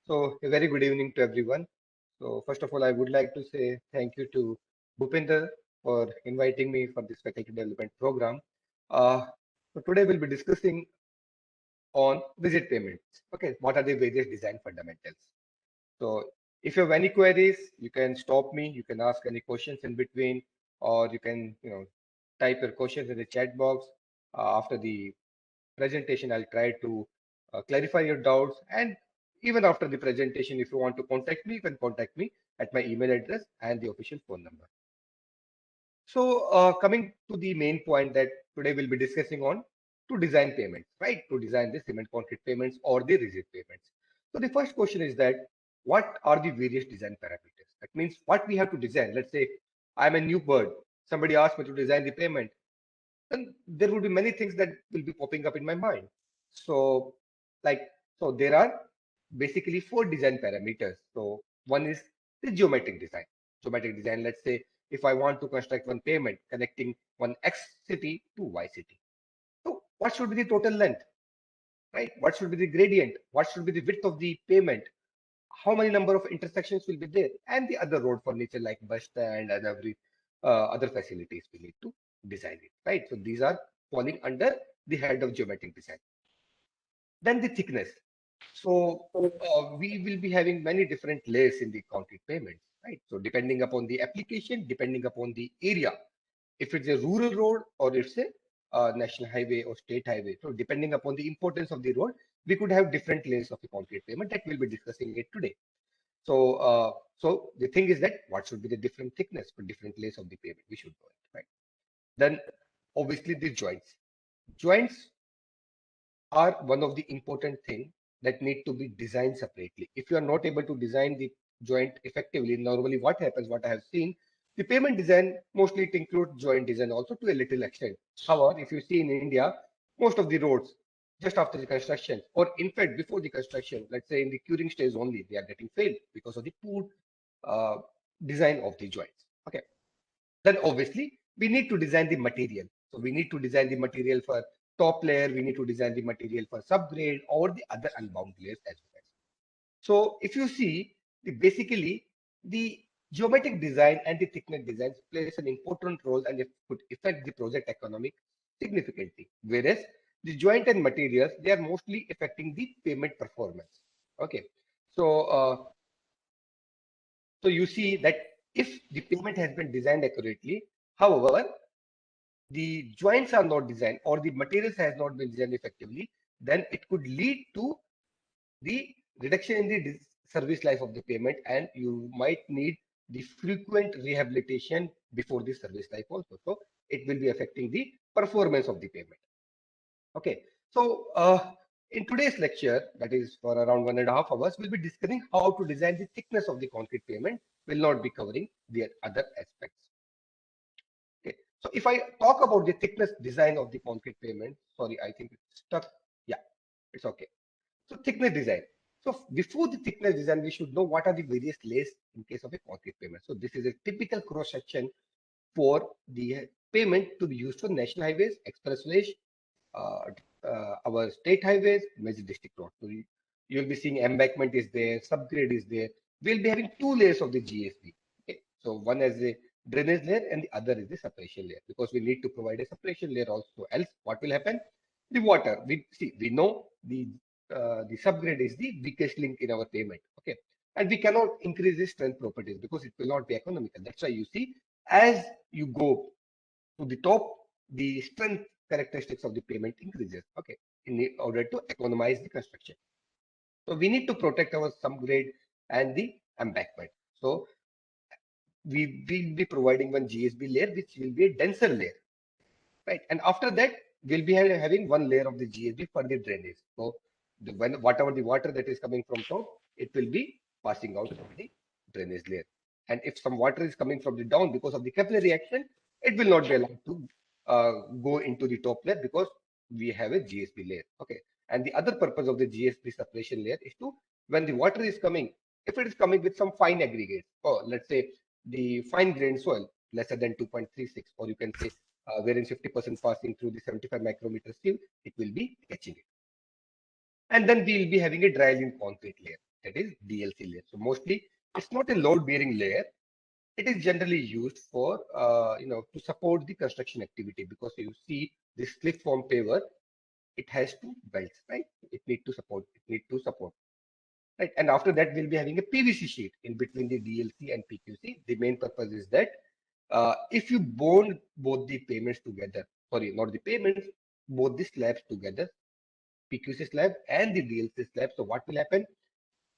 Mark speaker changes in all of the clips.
Speaker 1: So, a very good evening to everyone. So, first of all, I would like to say thank you to Bhupinder for inviting me for this faculty development program. Uh, so today we'll be discussing on visit payments. Okay, what are the various design fundamentals? So, if you have any queries, you can stop me. You can ask any questions in between, or you can, type your questions in the chat box. After the presentation, I'll try to clarify your doubts. And even after the presentation, if you want to contact me, you can contact me at my email address and the official phone number. So coming to the main point that today we'll be discussing on to design payments, right? To design the cement concrete payments or the rigid payments. So the first question is that what are the various design parameters? That means what we have to design. Let's say I'm a new bird. Somebody asked me to design the payment, then there will be many things that will be popping up in my mind. So, like, so there are basically four design parameters. So one is the geometric design. Geometric design, let's say if I want to construct one payment connecting one X city to Y city. So what should be the total length, right? What should be the gradient? What should be the width of the payment? How many number of intersections will be there? And the other road furniture like bus stand and every other facilities we need to design it, right? So these are falling under the head of geometric design. Then the thickness. So we will be having many different layers in the concrete payments, right? So depending upon the application, depending upon the area, if it's a rural road or it's a national highway or state highway. So depending upon the importance of the road, we could have different layers of the concrete payment that we'll be discussing it today. So the thing is that what should be the different thickness for different layers of the pavement? We should know it, right? Then obviously the joints. Joints are one of the important thing that need to be designed separately. If you are not able to design the joint effectively, normally what happens, what I have seen, the pavement design mostly it includes joint design also to a little extent. However, if you see in India, most of the roads just after the construction, or in fact before the construction, let's say in the curing stage only, they are getting failed because of the poor uh, design of the joints. Okay. Then obviously we need to design the material. So we need to design the material for top layer, we need to design the material for subgrade or the other unbound layers as well. So if you see, basically the geometric design and the thickness designs plays an important role and it could affect the project economic significantly. Whereas the joint and materials, they are mostly affecting the payment performance. Okay. So so you see that if the payment has been designed accurately, however, the joints are not designed or the materials has not been designed effectively, then it could lead to the reduction in the service life of the payment, and you might need the frequent rehabilitation before the service life also. So it will be affecting the performance of the payment. Okay. So in today's lecture, that is for around 1.5 hours, we'll be discussing how to design the thickness of the concrete payment. Will not be covering the other aspects. Okay. So if I talk about the thickness design of the concrete pavement, sorry, I think it's stuck. Yeah, it's okay. So thickness design. So before the thickness design, we should know what are the various layers in case of a concrete pavement. So this is a typical cross section for the pavement to be used for national highways, expressways, uh, our state highways, major district roads. So you'll be seeing embankment is there, subgrade is there. We'll be having two layers of the GSB. Okay, so one is a drainage layer and the other is the separation layer because we need to provide a separation layer also. Else, what will happen? The water. We know the subgrade is the weakest link in our payment. Okay, and we cannot increase the strength properties because it will not be economical. That's why you see as you go to the top, the strength characteristics of the payment increases. Okay, in order to economize the construction. So we need to protect our subgrade and the embankment. So we will be providing one GSB layer, which will be a denser layer, right? And after that, we'll be having one layer of the GSB for the drainage. So whatever the water that is coming from top, it will be passing out from the drainage layer. And if some water is coming from the down because of the capillary action, it will not be allowed to go into the top layer because we have a GSB layer. Okay. And the other purpose of the GSB separation layer is to, when the water is coming, if it is coming with some fine aggregate, or let's say the fine grained soil lesser than 2.36, or you can say wherein 50% passing through the 75 micrometer sieve, it will be catching it. And then we'll be having a dry lean concrete layer. that is DLC layer. So mostly it's not a load bearing layer. It is generally used for to support the construction activity, because you see this slip form paver, it has two belts, right? It need to support, right? And after that, we'll be having a PVC sheet in between the DLC and PQC. The main purpose is that if you bond both the payments together, sorry, not the payments, both the slabs together, PQC slab and the DLC slab, so what will happen?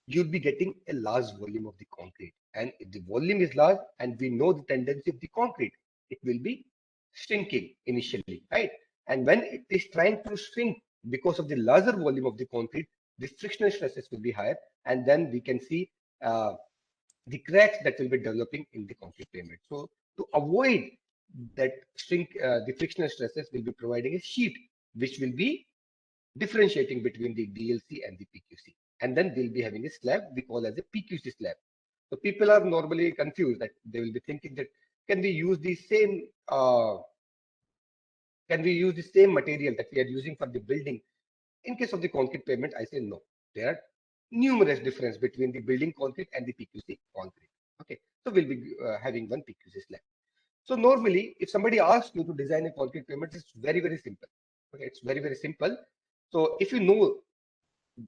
Speaker 1: You'll be getting a large volume of the concrete. And if the volume is large, and we know the tendency of the concrete, it will be shrinking initially, right? And when it is trying to shrink because of the larger volume of the concrete, the frictional stresses will be higher, and then we can see uh, the cracks that will be developing in the concrete pavement. So to avoid that shrink, the frictional stresses, will be providing a sheet which will be differentiating between the DLC and the PQC. And then we'll be having a slab we call as a PQC slab. So people are normally confused, that they will be thinking that can we use the same material that we are using for the building in case of the concrete pavement? I say no. There are numerous difference between the building concrete and the PQC concrete. Okay, so we'll be having one PQC slab. So normally, if somebody asks you to design a concrete pavement, it's very, very simple. Okay, it's very, very simple. So if you know,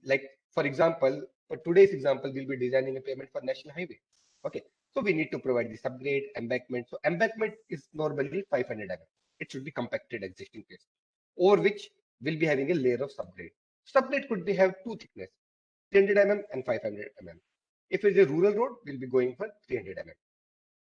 Speaker 1: like for example, for today's example, we'll be designing a pavement for national highway. Okay, so we need to provide the subgrade, embankment. So embankment is normally 500 mm. It should be compacted existing place, over which we'll be having a layer of subgrade. Subgrade could be have two thickness, 300 mm and 500 mm. If it's a rural road, we'll be going for 300 mm.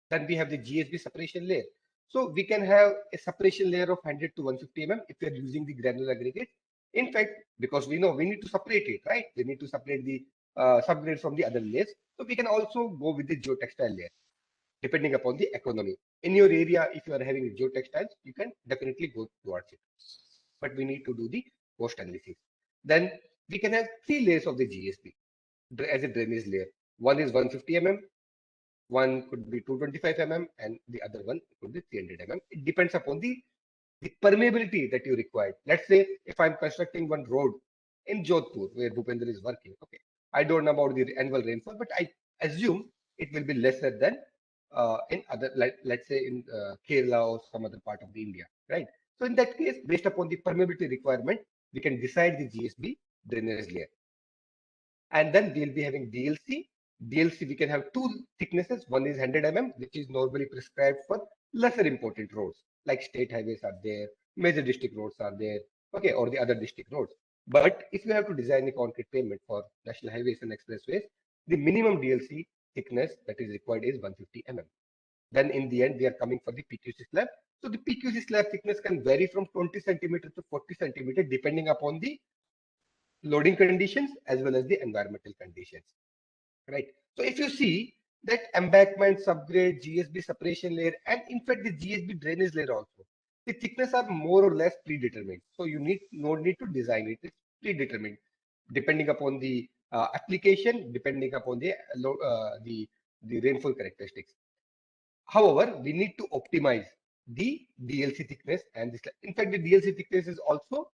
Speaker 1: Then we have the GSB separation layer. So we can have a separation layer of 100 to 150 mm if we are using the granular aggregate. In fact, because we know we need to separate it, right? We need to separate the subgrade from the other layers. So we can also go with the geotextile layer, depending upon the economy. In your area, if you are having geotextiles, you can definitely go towards it. But we need to do the cost analysis. Then we can have three layers of the GSB as a drainage layer. One is 150 mm, one could be 225 mm, and the other one could be 300 mm. It depends upon the permeability that you require. Let's say if I'm constructing one road in Jodhpur where Bhupender is working, okay, I don't know about the annual rainfall, but I assume it will be lesser than in other, like let's say in Kerala or some other part of the India, right? So in that case, based upon the permeability requirement, we can decide the GSB drainage layer. And then we'll be having DLC. DLC, we can have two thicknesses. One is 100 mm, which is normally prescribed for lesser important roads, like state highways are there, major district roads are there, okay, or the other district roads. But if you have to design a concrete pavement for national highways and expressways, the minimum DLC thickness that is required is 150 mm. Then in the end, we are coming for the PQC slab. So the PQC slab thickness can vary from 20 centimeter to 40 centimeter, depending upon the loading conditions as well as the environmental conditions, right? So if you see that embankment, subgrade, GSB separation layer, and in fact the GSB drainage layer also, the thickness are more or less predetermined. So you need no need to design it. It's predetermined depending upon the application, depending upon the rainfall characteristics. However, we need to optimize the DLC thickness, and this, in fact, the DLC thickness is also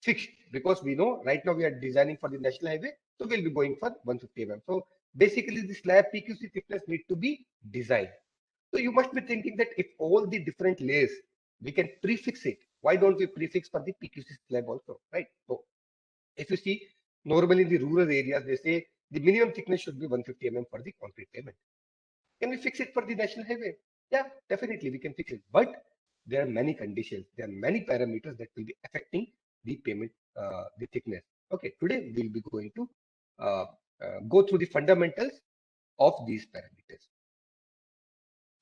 Speaker 1: fixed, because we know right now we are designing for the national highway, so we'll be going for 150 mm. So basically, the slab PQC thickness need to be designed. So you must be thinking that if all the different layers we can prefix it, why don't we prefix for the PQC slab also, right? So if you see, normally in the rural areas, they say the minimum thickness should be 150 mm for the concrete pavement. Can we fix it for the national highway? Yeah, definitely we can fix it. But there are many conditions, there are many parameters that will be affecting the payment, the thickness. Okay, today we'll be going to uh, go through the fundamentals of these parameters.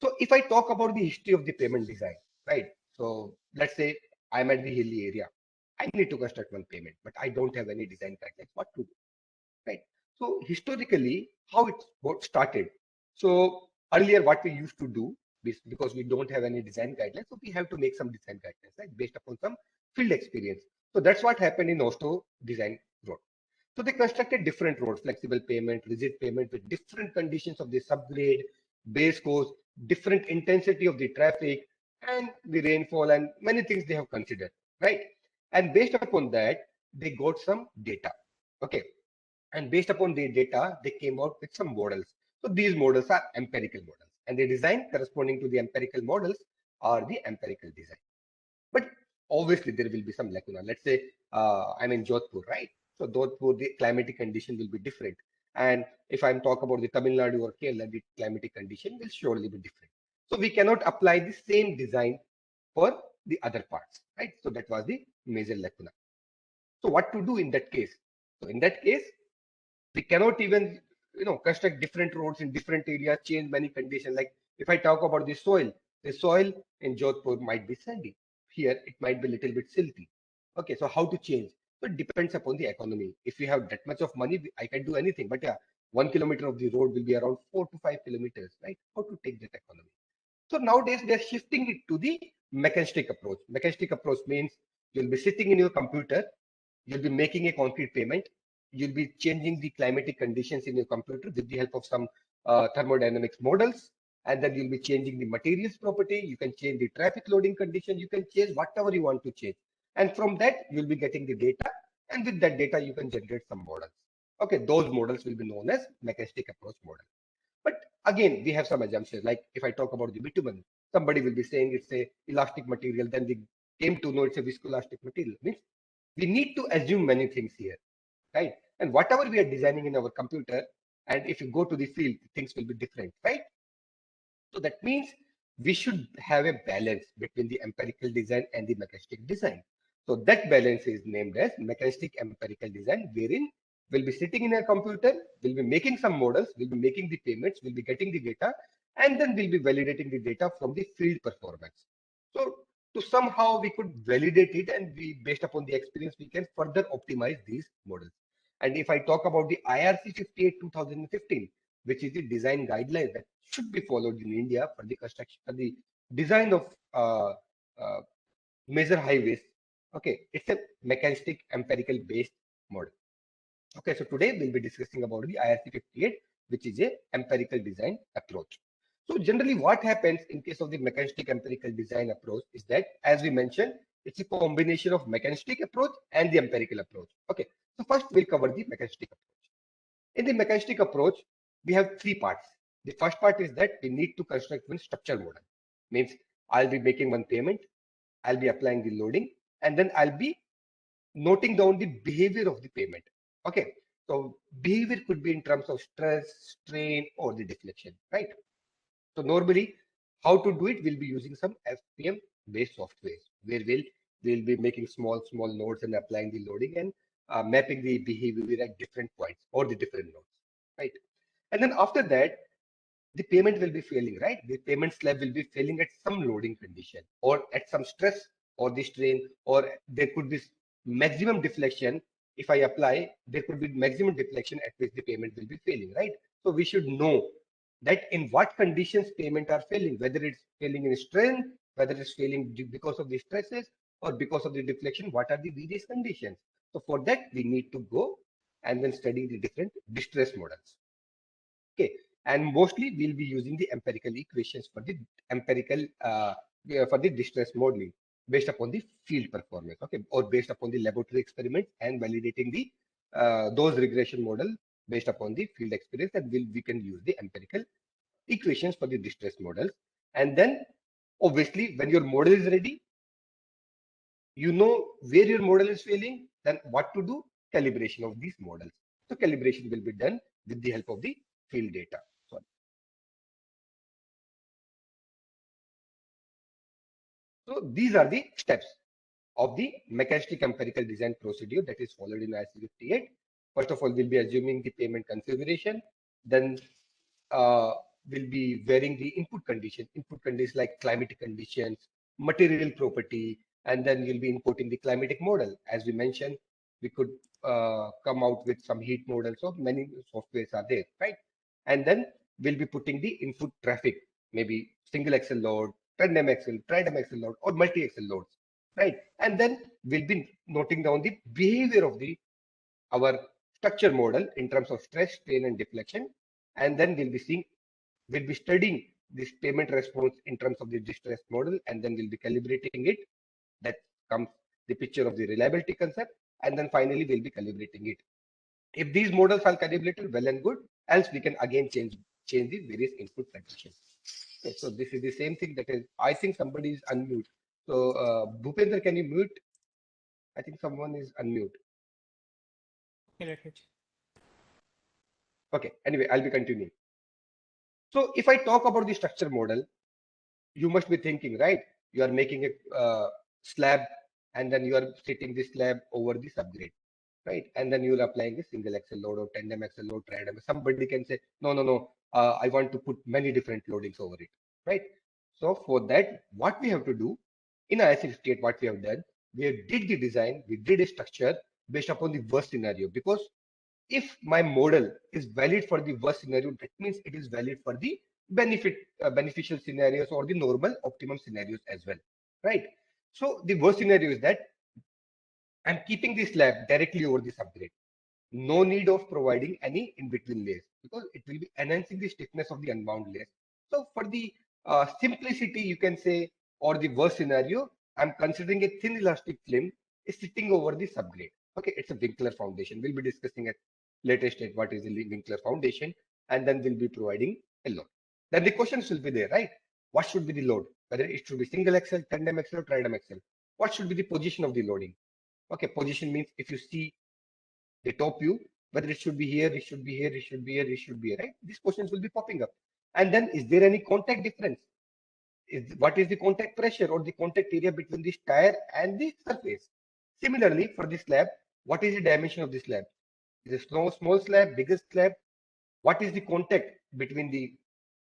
Speaker 1: So if I talk about the history of the payment design, right? So let's say I'm at the hilly area. I need to construct one payment, but I don't have any design guidelines. What to do? Right. So historically, how it got started. So earlier, what we used to do, because we don't have any design guidelines, so we have to make some design guidelines, right, based upon some field experience. So that's what happened in Oslo Design Road. So they constructed different roads, flexible payment, rigid payment, with different conditions of the subgrade, base course, different intensity of the traffic, and the rainfall, and many things they have considered, right? And based upon that, they got some data. Okay, And based upon the data, they came out with some models. So these models are empirical models, and the design corresponding to the empirical models are the empirical design. But obviously, there will be some lacuna. Let's say I'm in Jodhpur, right? So Jodhpur, the climatic condition will be different. And if I'm talk about the Tamil Nadu or Kerala, the climatic condition will surely be different. So we cannot apply the same design for the other parts, right? So that was the major lacuna. So what to do in that case? So in that case, we cannot even construct different roads in different areas, change many conditions. Like if I talk about the soil in Jodhpur might be sandy. Here it might be a little bit silty. Okay, so how to change? So it depends upon the economy. If we have that much of money, I can do anything. But yeah, 1 kilometer of the road will be around 4 to 5 kilometers, right? How to take that economy? So nowadays they're shifting it to the mechanistic approach. Mechanistic approach means you'll be sitting in your computer, you'll be making a concrete payment, you'll be changing the climatic conditions in your computer with the help of some thermodynamics models, and then you'll be changing the materials property, you can change the traffic loading condition, you can change whatever you want to change. And from that, you'll be getting the data, and with that data, you can generate some models. Okay, those models will be known as mechanistic approach model. But again, we have some assumptions. Like if I talk about the bitumen, somebody will be saying it's a elastic material. Then we came to know it's a viscoelastic material. Means we need to assume many things here, right? And whatever we are designing in our computer, and if you go to the field, things will be different, right? So that means we should have a balance between the empirical design and the mechanistic design. So that balance is named as mechanistic empirical design, wherein we'll be sitting in a computer, we'll be making some models, we'll be making the payments, we'll be getting the data, and then we'll be validating the data from the field performance. So to somehow we could validate it, and we, based upon the experience, we can further optimize these models. And if I talk about the IRC 58 2015, which is the design guideline that should be followed in India for the construction, for the design of uh, major highways. Okay, it's a mechanistic empirical based model. Okay, so today we'll be discussing about the IRC 58, which is a empirical design approach. So generally what happens in case of the mechanistic empirical design approach is that, as we mentioned, it's a combination of mechanistic approach and the empirical approach. Okay, so first we'll cover the mechanistic approach. In the mechanistic approach, we have three parts. The first part is that we need to construct one structure model. Means I'll be making one payment, I'll be applying the loading, and then I'll be noting down the behavior of the payment. Okay, so behavior could be in terms of stress, strain, or the deflection, right? So normally, how to do it? We'll be using some FPM based software where we'll be making small nodes and applying the loading and mapping the behavior at different points or the different nodes, right? And then after that, the payment will be failing, right? The payment slab will be failing at some loading condition or at some stress or the strain, or there could be maximum deflection. If I apply, there could be maximum deflection at which the payment will be failing, right? So we should know that in what conditions payment are failing, whether it's failing in strain, whether it's failing because of the stresses or because of the deflection, what are the various conditions. So for that, we need to go and then study the different distress models. Okay, and mostly we'll be using the empirical equations for the empirical for the distress modeling based upon the field performance. Okay, or based upon the laboratory experiments and validating the those regression model based upon the field experience, and we can use the empirical equations for the distress models. And then obviously when your model is ready, you know where your model is failing, then what to do, calibration of these models. So calibration will be done with the help of the field data. Sorry. So these are the steps of the mechanistic empirical design procedure that is followed in IC 58. First of all, we'll be assuming the payment configuration. Then we'll be varying the input conditions like climatic conditions, material property, and then we'll be importing the climatic model. As we mentioned, we could come out with some heat models, so many softwares are there, right? And then we'll be putting the input traffic, maybe single axle load, tandem axle load, or multi axle loads, right? And then we'll be noting down the behavior of the our structure model in terms of stress, strain, and deflection. And then we'll be studying this payment response in terms of the distress model, and then we'll be calibrating it. That comes the picture of the reliability concept, and then finally we'll be calibrating it. If these models are calibrated, well and good. Else we can again change the various input conditions. Okay, so this is the same thing that is. I think somebody is unmute. So Bhupender, can you mute? I think someone is unmute. Okay. Anyway, I'll be continuing. So if I talk about the structure model, you must be thinking, right? You are making a slab, and then you are fitting the slab over the subgrade, right? And then you're applying a single axle load or tandem axle load, tridem. Somebody can say, no, no, no, I want to put many different loadings over it, right? So for that, what we have to do in ISA 58, what we have done, we did the design, we did a structure based upon the worst scenario. Because if my model is valid for the worst scenario, that means it is valid for the beneficial scenarios or the normal optimum scenarios as well, right? So the worst scenario is that I'm keeping the slab directly over the subgrade. No need of providing any in-between layers because it will be enhancing the stiffness of the unbound layers. So for the simplicity, you can say, or the worst scenario, I'm considering a thin elastic film is sitting over the subgrade. Okay, it's a Winkler foundation. We'll be discussing at later stage what is the Winkler foundation, and then we'll be providing a load. Then the questions will be there, right? What should be the load? Whether it should be single axle, tandem axle, or tridem axle. What should be the position of the loading? Okay, position means if you see the top view, whether it should be here, it should be here, it should be here, it should be here, right? These questions will be popping up. And then is there any contact difference? What is the contact pressure or the contact area between this tire and the surface? Similarly, for the slab, what is the dimension of the slab? Is it small slab, biggest slab? What is the contact between the,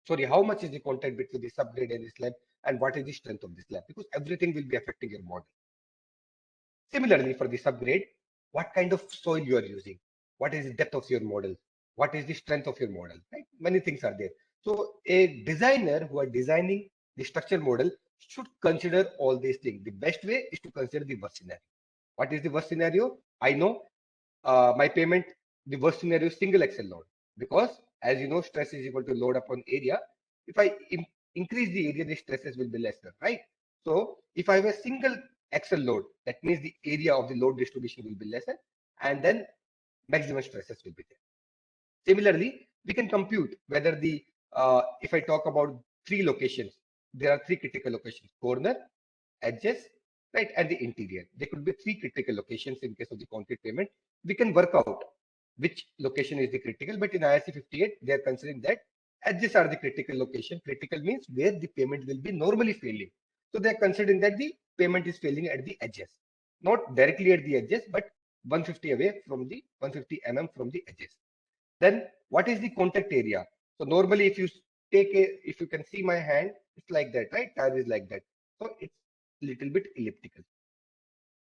Speaker 1: sorry, how much is the contact between the subgrade and the slab? And what is the strength of the slab? Because everything will be affecting your model. Similarly, for the subgrade, what kind of soil you are using? What is the depth of your model? What is the strength of your model? Right? Many things are there. So a designer who are designing the structure model should consider all these things. The best way is to consider the worst scenario. What is the worst scenario? I know my payment, the worst scenario is single axle load because as you know, stress is equal to load upon area. If I increase the area, the stresses will be lesser, right? So if I have a single axle load, that means the area of the load distribution will be lesser, and then maximum stresses will be there. Similarly, we can compute whether the if I talk about three locations, there are three critical locations: corner, edges, right, and the interior. There could be three critical locations in case of the concrete payment. We can work out which location is the critical, but in IRC 58, they are considering that edges are the critical location. Critical means where the payment will be normally failing. So they are considering that the payment is failing at the edges, not directly at the edges, but 150 away from the 150 mm from the edges. Then what is the contact area? So normally if you if you can see my hand, it's like that, right? Tire is like that. So it's little bit elliptical.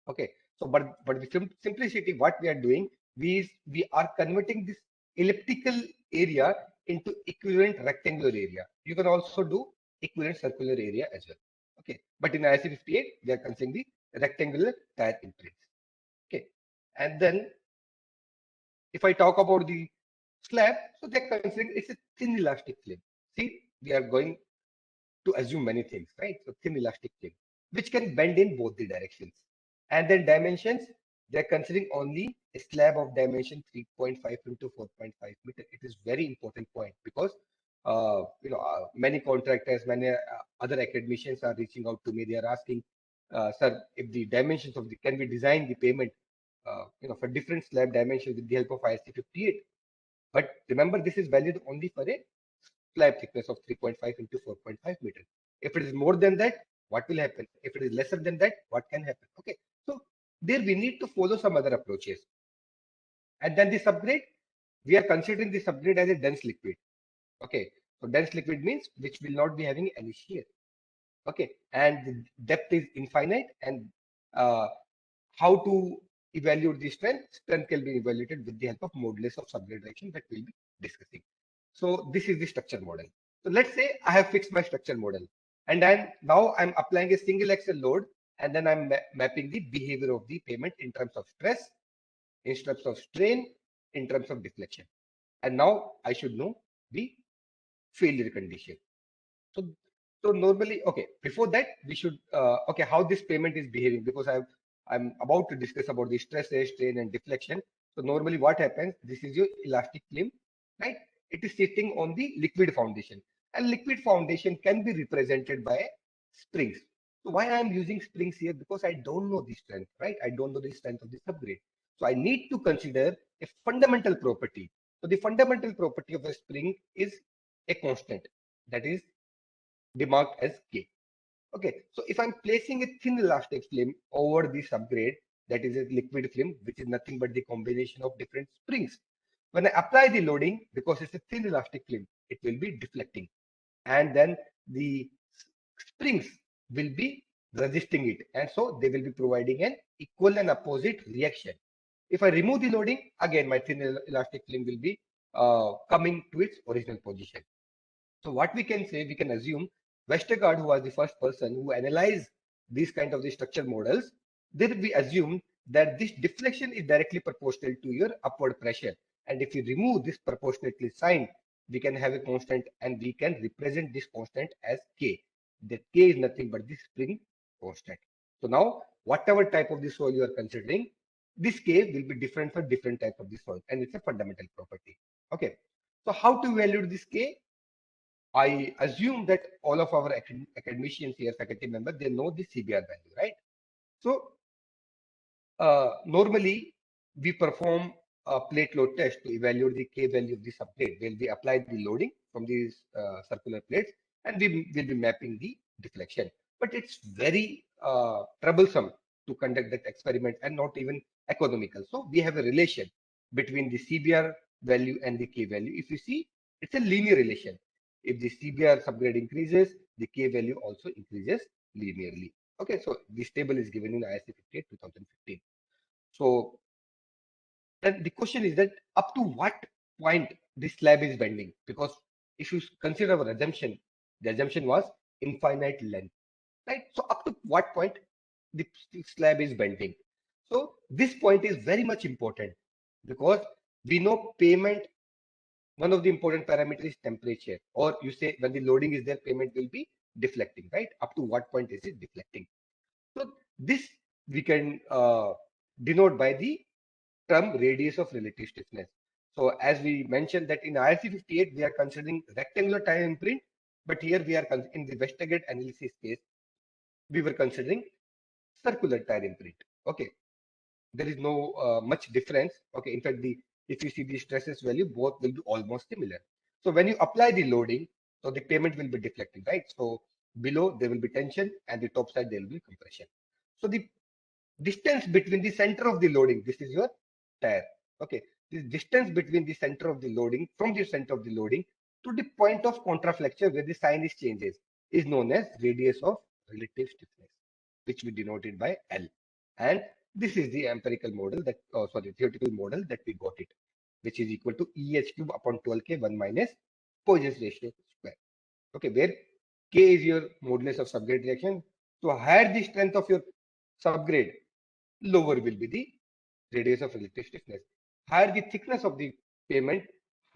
Speaker 1: Okay. So but the simplicity, what we are doing, we are converting this elliptical area into equivalent rectangular area. You can also do equivalent circular area as well. Okay. But in IC 58, they are considering the rectangular tire imprints. Okay. And then if I talk about the slab, so they're considering it's a thin elastic film. See, we are going to assume many things, right? So thin elastic film, which can bend in both the directions. And then dimensions, they're considering only a slab of dimension 3.5 into 4.5 meter. It is very important point because many contractors, many other academicians are reaching out to me. They are asking, sir, if the dimensions of the can we design the payment, for different slab dimensions with the help of ISC 58. But remember, this is valid only for a slab thickness of 3.5 into 4.5 meter. If it is more than that, what will happen? If it is lesser than that, what can happen? Okay, so there we need to follow some other approaches. And then the subgrade, we are considering the subgrade as a dense liquid. Okay, so dense liquid means which will not be having any shear. Okay, and the depth is infinite, and uh, how to evaluate the strength? Strength can be evaluated with the help of modulus of subgrade direction that we'll be discussing. So this is the structure model. So let's say I have fixed my structure model, and I'm applying a single axle load, and then I'm mapping the behavior of the payment in terms of stress, in terms of strain, in terms of deflection. And now I should know the failure condition. So, so normally, okay, before that, we should, okay, how this payment is behaving, because I'm about to discuss about the stress, strain, and deflection. So normally what happens, this is your elastic film, right? It is sitting on the liquid foundation, and liquid foundation can be represented by springs. So why I am using springs here? Because I don't know the strength, right? I don't know the strength of the subgrade. So I need to consider a fundamental property. So the fundamental property of a spring is a constant, that is demarked as K. Okay, so if I'm placing a thin elastic film over the subgrade, that is a liquid film, which is nothing but the combination of different springs. When I apply the loading, because it's a thin elastic film, it will be deflecting. And then the springs will be resisting it. And so they will be providing an equal and opposite reaction. If I remove the loading, again, my thin elastic film will be coming to its original position. So what we can say, we can assume Westergaard, who was the first person who analyzed these kind of the structure models, then we assume that this deflection is directly proportional to your upward pressure. And if you remove this proportionately sign, we can have a constant and we can represent this constant as K. That K is nothing but the spring constant. So now, whatever type of the soil you are considering, this K will be different for different type of the soil, and it's a fundamental property. Okay. So how to evaluate this K? I assume that all of our academicians here, faculty members, they know the CBR value, right? So normally we perform a plate load test to evaluate the K value of the subplate, where we apply the loading from these circular plates, and we will be mapping the deflection. But it's very troublesome to conduct that experiment and not even economical. So we have a relation between the CBR value and the K value. If you see, it's a linear relation. If the CBR subgrade increases, the K value also increases linearly. Okay, so this table is given in ISC 58 2015. So then the question is that up to what point this slab is bending? Because if you consider our assumption, the assumption was infinite length, right? So up to what point the slab is bending? So this point is very much important because we know payment, one of the important parameters is temperature, or you say when the loading is there, payment will be deflecting, right? Up to what point is it deflecting? So this we can denote by the term radius of relative stiffness. So as we mentioned that in IRC 58, we are considering rectangular tire imprint, but here we are in the Westergaard analysis case, we were considering circular tire imprint. Okay, there is no much difference. Okay, in fact, the if you see the stresses value, both will be almost similar. So when you apply the loading, so the payment will be deflecting, right? So below there will be tension, and the top side there will be compression. So the distance between the center of the loading, this is your tire. Okay, this distance between the center of the loading, from the center of the loading to the point of contraflexure where the sign is changes, is known as radius of relative stiffness, which we denoted by L. And this is the empirical model that, oh, sorry, theoretical model that we got it, which is equal to EH cube upon 12K 1 minus Poisson's ratio square. Okay, where K is your modulus of subgrade reaction. So higher the strength of your subgrade, lower will be the radius of relative stiffness. Higher the thickness of the pavement,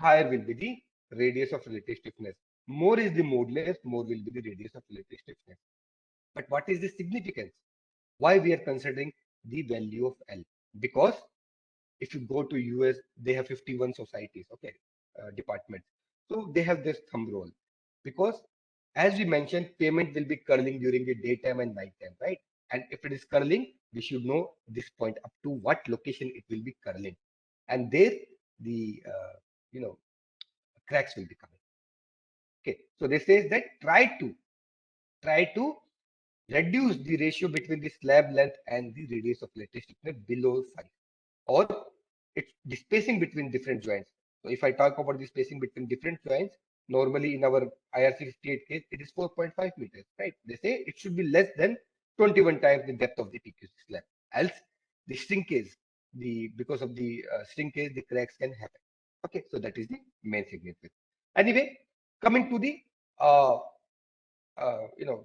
Speaker 1: higher will be the radius of relative stiffness. More is the modulus, more will be the radius of relative stiffness. But what is the significance? Why we are considering the value of L? Because if you go to US, they have 51 societies, okay, departments. So they have this thumb rule. Because as we mentioned, payment will be curling during the daytime and nighttime, right? And if it is curling, we should know this point up to what location it will be curling. And there the, you know, cracks will be coming. Okay, so they say that try to reduce the ratio between the slab length and the radius of lattice thickness below 5, or it's the spacing between different joints. So if I talk about the spacing between different joints, normally in our IRC 58 case, it is 4.5 meters, right? They say it should be less than 21 times the depth of the PQC slab. Else, the shrinkage, because of the shrinkage, the cracks can happen. Okay, so that is the main significance. Anyway, coming to the uh,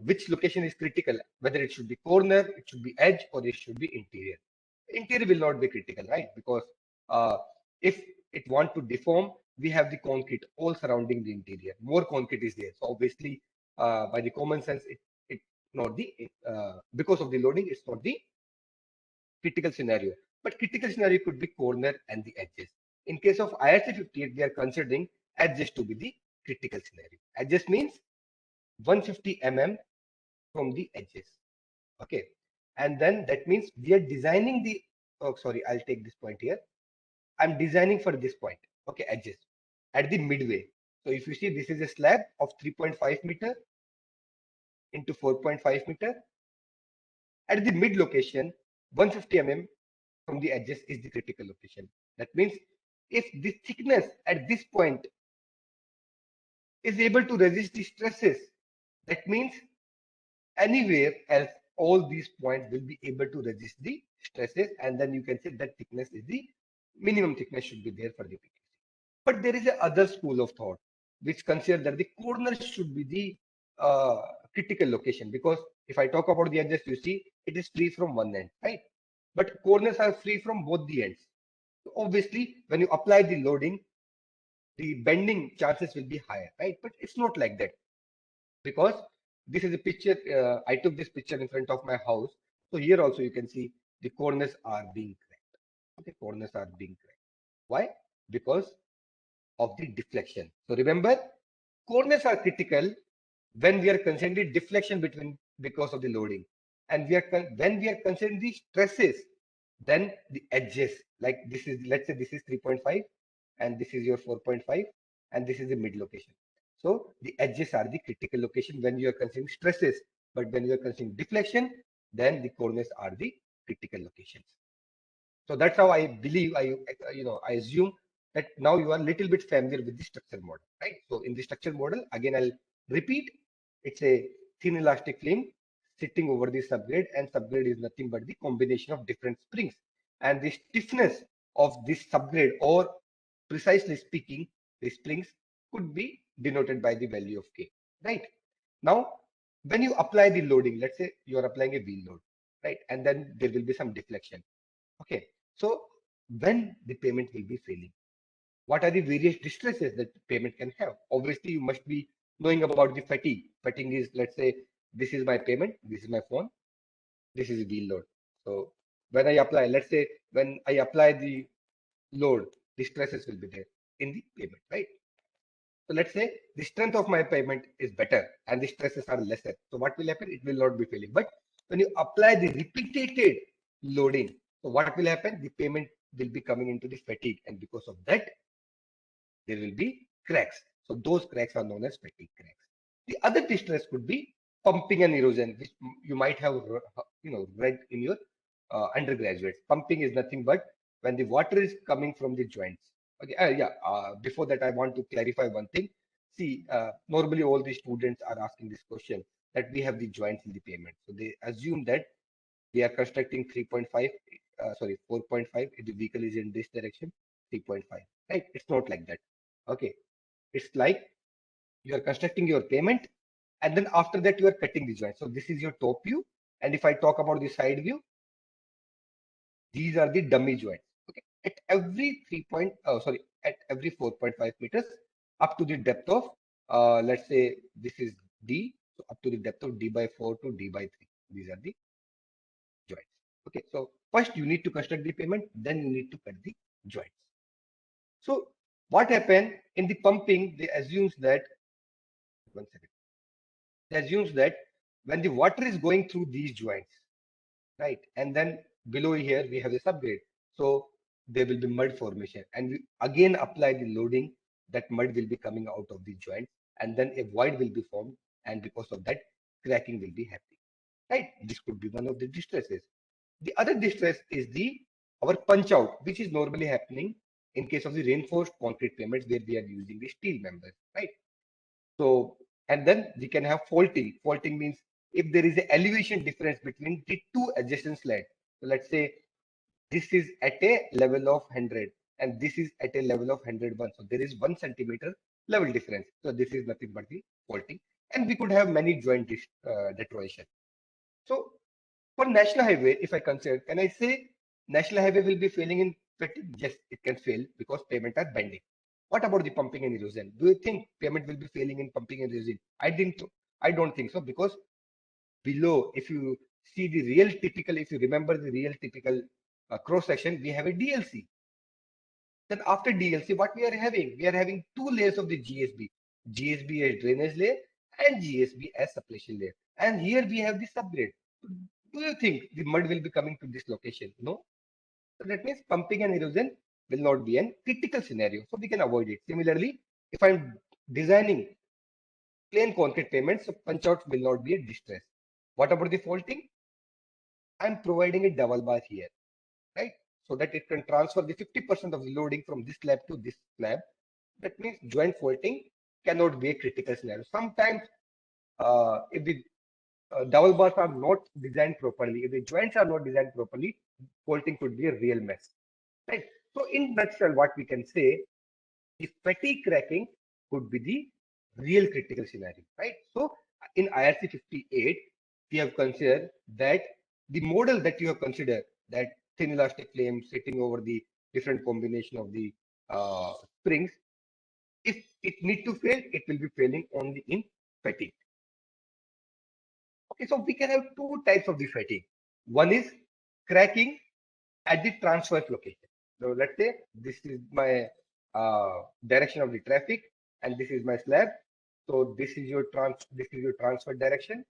Speaker 1: which location is critical, whether it should be corner, it should be edge, or it should be interior. Interior will not be critical, right? Because if it want to deform, we have the concrete all surrounding the interior. More concrete is there. So obviously, by the common sense, it not the because of the loading, it's not the critical scenario. But critical scenario could be corner and the edges. In case of IRC 58, we are considering edges to be the critical scenario. Edges means 150 mm from the edges. Okay. And then that means we are designing the, oh, sorry, I'll take this point here. I'm designing for this point. Okay, edges at the midway. So if you see, this is a slab of 3.5 meter into 4.5 meter. At the mid location, 150 mm from the edges is the critical location. That means if the thickness at this point is able to resist the stresses, that means anywhere else, all these points will be able to resist the stresses, and then you can say that thickness is the minimum thickness should be there for the PQC. But there is a other school of thought which consider that the corners should be the critical location, because if I talk about the edges, you see it is free from one end, right? But corners are free from both the ends. So obviously, when you apply the loading, the bending chances will be higher, right? But it's not like that, because this is a picture. I took this picture in front of my house. So here also you can see the corners are being cracked. Okay, corners are being cracked. Why? Because of the deflection. So remember, corners are critical when we are considering the deflection between because of the loading, and when we are considering the stresses, then the edges, like this is, let's say this is 3.5 and this is your 4.5 and this is the mid location. So the edges are the critical location when you are considering stresses, but when you are considering deflection, then the corners are the critical locations. So that's how I believe, I assume that now you are a little bit familiar with the structure model, right? So in the structure model, again, I'll repeat, it's a thin elastic film sitting over the subgrade, and subgrade is nothing but the combination of different springs. And the stiffness of this subgrade, or precisely speaking, the springs, could be denoted by the value of K, right? Now, when you apply the loading, let's say you are applying a wheel load, right? And then there will be some deflection. Okay, so when the payment will be failing, what are the various distresses that payment can have? Obviously, you must be knowing about the fatigue. Fatigue is, let's say, this is my payment, this is my phone, this is a wheel load. So when I apply, let's say, when I apply the load, the stresses will be there in the payment, right? So let's say the strength of my payment is better and the stresses are lesser. So what will happen? It will not be failing. But when you apply the repeated loading, so what will happen? The payment will be coming into the fatigue, and because of that, there will be cracks. So those cracks are known as fatigue cracks. The other distress could be pumping and erosion, which you might have read in your undergraduates. Pumping is nothing but when the water is coming from the joints. Okay, before that, I want to clarify one thing. See, normally all the students are asking this question, that we have the joints in the payment. So they assume that we are constructing 3.5, 4.5. If the vehicle is in this direction, 3.5, right? It's not like that. Okay, it's like you are constructing your payment, and then after that you are cutting the joint. So this is your top view, and if I talk about the side view, these are the dummy joints. Okay, at every at every 4.5 meters, up to the depth of, let's say this is D, so up to the depth of D by 4 to D by 3. These are the joints. Okay, so first you need to construct the payment, then you need to cut the joints. So what happened in the pumping? They assumes that, one second. They assumes that when the water is going through these joints, right, and then below here we have the subgrade, so there will be mud formation, and we again apply the loading. That mud will be coming out of the joint, and then a void will be formed, and because of that, cracking will be happening. Right, this could be one of the distresses. The other distress is the our punch out, which is normally happening in case of the reinforced concrete pavements where we are using the steel members, right? So, and then we can have faulting. Faulting means if there is an elevation difference between the two adjacent slabs. So let's say this is at a level of 100 and this is at a level of 101. So there is 1 centimeter level difference. So this is nothing but the faulting. And we could have many joint deterioration. So for national highway, if I consider, can I say national highway will be failing in fatigue? Yes, it can fail because pavement are bending. What about the pumping and erosion? Do you think pavement will be failing in pumping and erosion? I don't think so, because below, if you see the real typical, if you remember the real typical cross section, we have a DLC. Then after DLC, what we are having? We are having two layers of the GSB. GSB as drainage layer and GSB as suppletion layer. And here we have the subgrade. Do you think the mud will be coming to this location? No. So that means pumping and erosion will not be a critical scenario. So we can avoid it. Similarly, if I'm designing plain concrete pavement, so punch out will not be a distress. What about the faulting? I'm providing a double bar here, right? So that it can transfer the 50% of the loading from this slab to this slab. That means joint faulting cannot be a critical scenario. Sometimes, if the double bars are not designed properly, if the joints are not designed properly, faulting could be a real mess, right? So, in nutshell, what we can say, the fatigue cracking could be the real critical scenario, right? So, in IRC 58, we have considered that the model that you have considered, that thin elastic frame sitting over the different combination of the springs, if it need to fail, it will be failing only in fatigue. Okay, so we can have two types of the fatigue. One is cracking at the transverse location. So let's say this is my direction of the traffic, and this is my slab. So this is your transfer direction,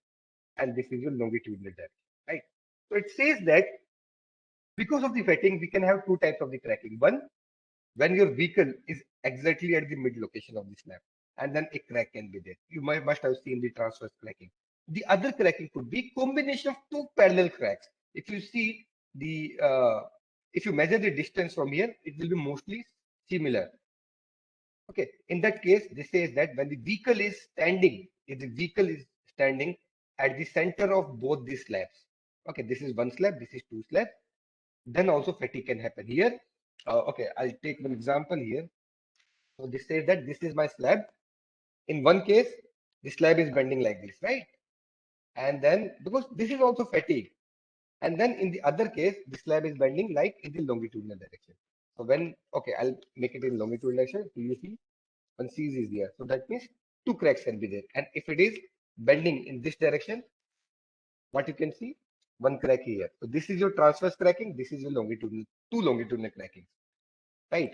Speaker 1: and this is your longitudinal direction, right? So it says that because of the fatigue, we can have two types of the cracking. One, when your vehicle is exactly at the mid location of the slab, and then a crack can be there. You must have seen the transverse cracking. The other cracking could be combination of two parallel cracks. If you see the if you measure the distance from here, it will be mostly similar. Okay, in that case, this says that when the vehicle is standing, if the vehicle is standing at the center of both these slabs, okay, this is one slab, this is two slabs, then also fatigue can happen here. Okay, I'll take one example here. So this says that this is my slab. In one case, the slab is bending like this, right? And then because this is also fatigue, and then in the other case, the slab is bending like in the longitudinal direction. So when okay, I'll make it in longitudinal direction. So you see one sees is there. So that means two cracks can be there. And if it is bending in this direction, what you can see, one crack here. So this is your transverse cracking. This is your longitudinal, two longitudinal crackings, right?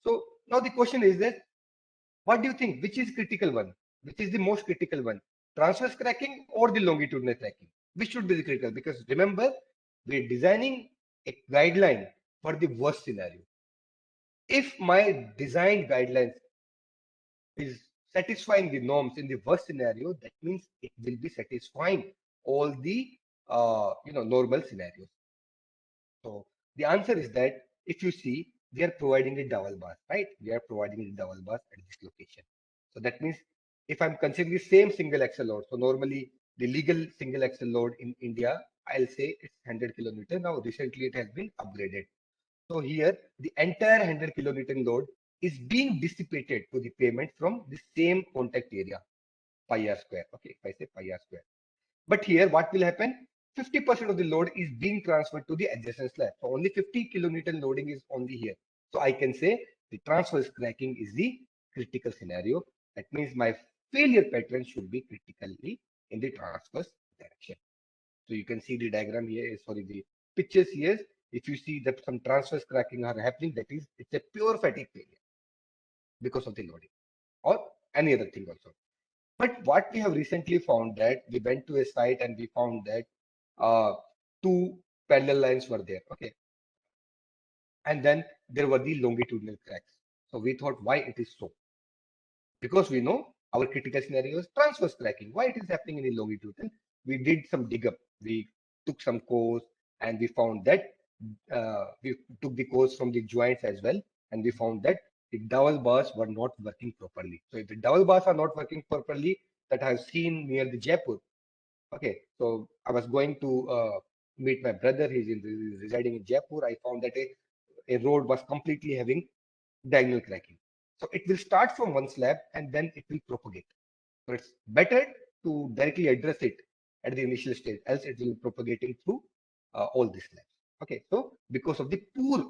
Speaker 1: So now the question is that what do you think? Which is critical one? Which is the most critical one? Transverse cracking or the longitudinal cracking? Which should be the critical? Because remember, we're designing a guideline for the worst scenario. If my design guidelines is satisfying the norms in the worst scenario, that means it will be satisfying all the normal scenarios. So the answer is that if you see, we are providing a double bar, right? We are providing a double bar at this location. So that means if I'm considering the same single axle load, so normally the legal single axle load in India, I'll say it's 100 kilonewton. Now recently it has been upgraded. So here the entire 100 kilonewton load is being dissipated to the pavement from the same contact area, pi r square. Okay, if I say pi r square. But here, what will happen? 50% of the load is being transferred to the adjacent slab. So only 50 kilonewton loading is only here. So I can say the transverse cracking is the critical scenario. That means my failure pattern should be critically in the transverse direction. So you can see the diagram here, sorry, the pictures here. If you see that some transverse cracking are happening, that is, it's a pure fatigue failure because of the loading or any other thing also. But what we have recently found that we went to a site and we found that two parallel lines were there. Okay. And then there were the longitudinal cracks. So we thought why it is so. Because we know our critical scenario is transverse cracking. Why it is happening in the longitudinal? We did some dig up. We took some cores and we found that we took the cores from the joints as well. And we found that the double bars were not working properly. So if the double bars are not working properly, that I have seen near the Jaipur. Okay, so I was going to meet my brother. He's residing in Jaipur. I found that a road was completely having diagonal cracking. So it will start from one slab and then it will propagate. So it's better to directly address it at the initial stage, else it will be propagating through all these slabs. Okay, so because of the poor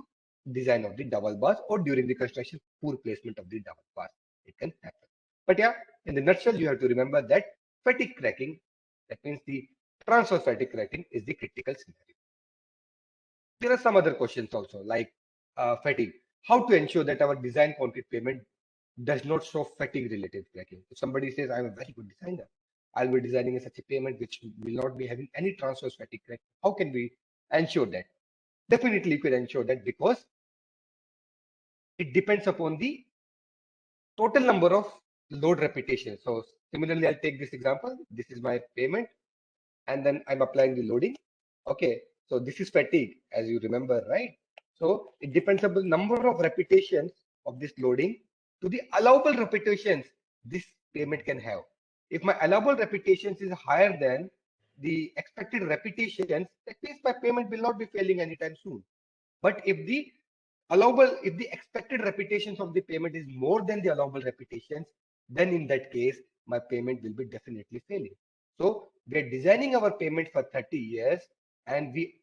Speaker 1: design of the double bars or during the construction, poor placement of the double bars, it can happen. But yeah, in the nutshell, you have to remember that fatigue cracking, that means the transverse fatigue cracking, is the critical scenario. There are some other questions also, like fatigue. How to ensure that our design concrete payment does not show fatigue related cracking? If somebody says, I'm a very good designer, I'll be designing such a payment which will not be having any transverse fatigue crack. How can we ensure that? Definitely, you can ensure that because it depends upon the total number of load repetitions. So similarly, I'll take this example. This is my payment, and then I'm applying the loading. Okay, so this is fatigue, as you remember, right? So it depends on the number of repetitions of this loading to the allowable repetitions this payment can have. If my allowable repetitions is higher than the expected repetitions, that means my payment will not be failing anytime soon. But if the expected repetitions of the payment is more than the allowable repetitions, then in that case, my payment will be definitely failing. So we are designing our payment for 30 years, and we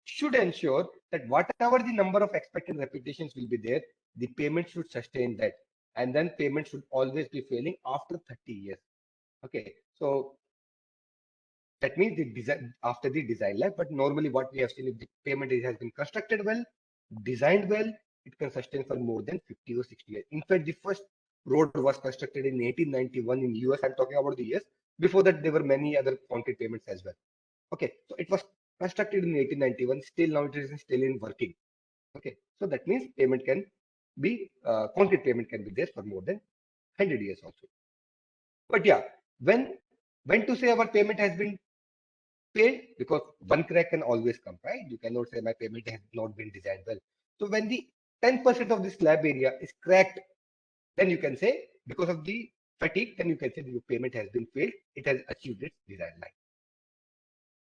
Speaker 1: should ensure that whatever the number of expected repetitions will be there, the payment should sustain that. And then payment should always be failing after 30 years. Okay, so that means the design after the design life. But normally what we have seen, if the payment has been constructed well, designed well, it can sustain for more than 50 or 60 years. In fact, the first road was constructed in 1891 in US. I'm talking about the years. Before that, there were many other concrete payments as well. Okay, so it was constructed in 1891. Still now it is still in working. Okay, so that means payment can be concrete payment can be there for more than 100 years also. But yeah, when to say our payment has been paid, because one crack can always come, right? You cannot say my payment has not been designed well. So when the 10% of the slab area is cracked, then you can say because of the fatigue, then you can say your payment has been failed. It has achieved its design line.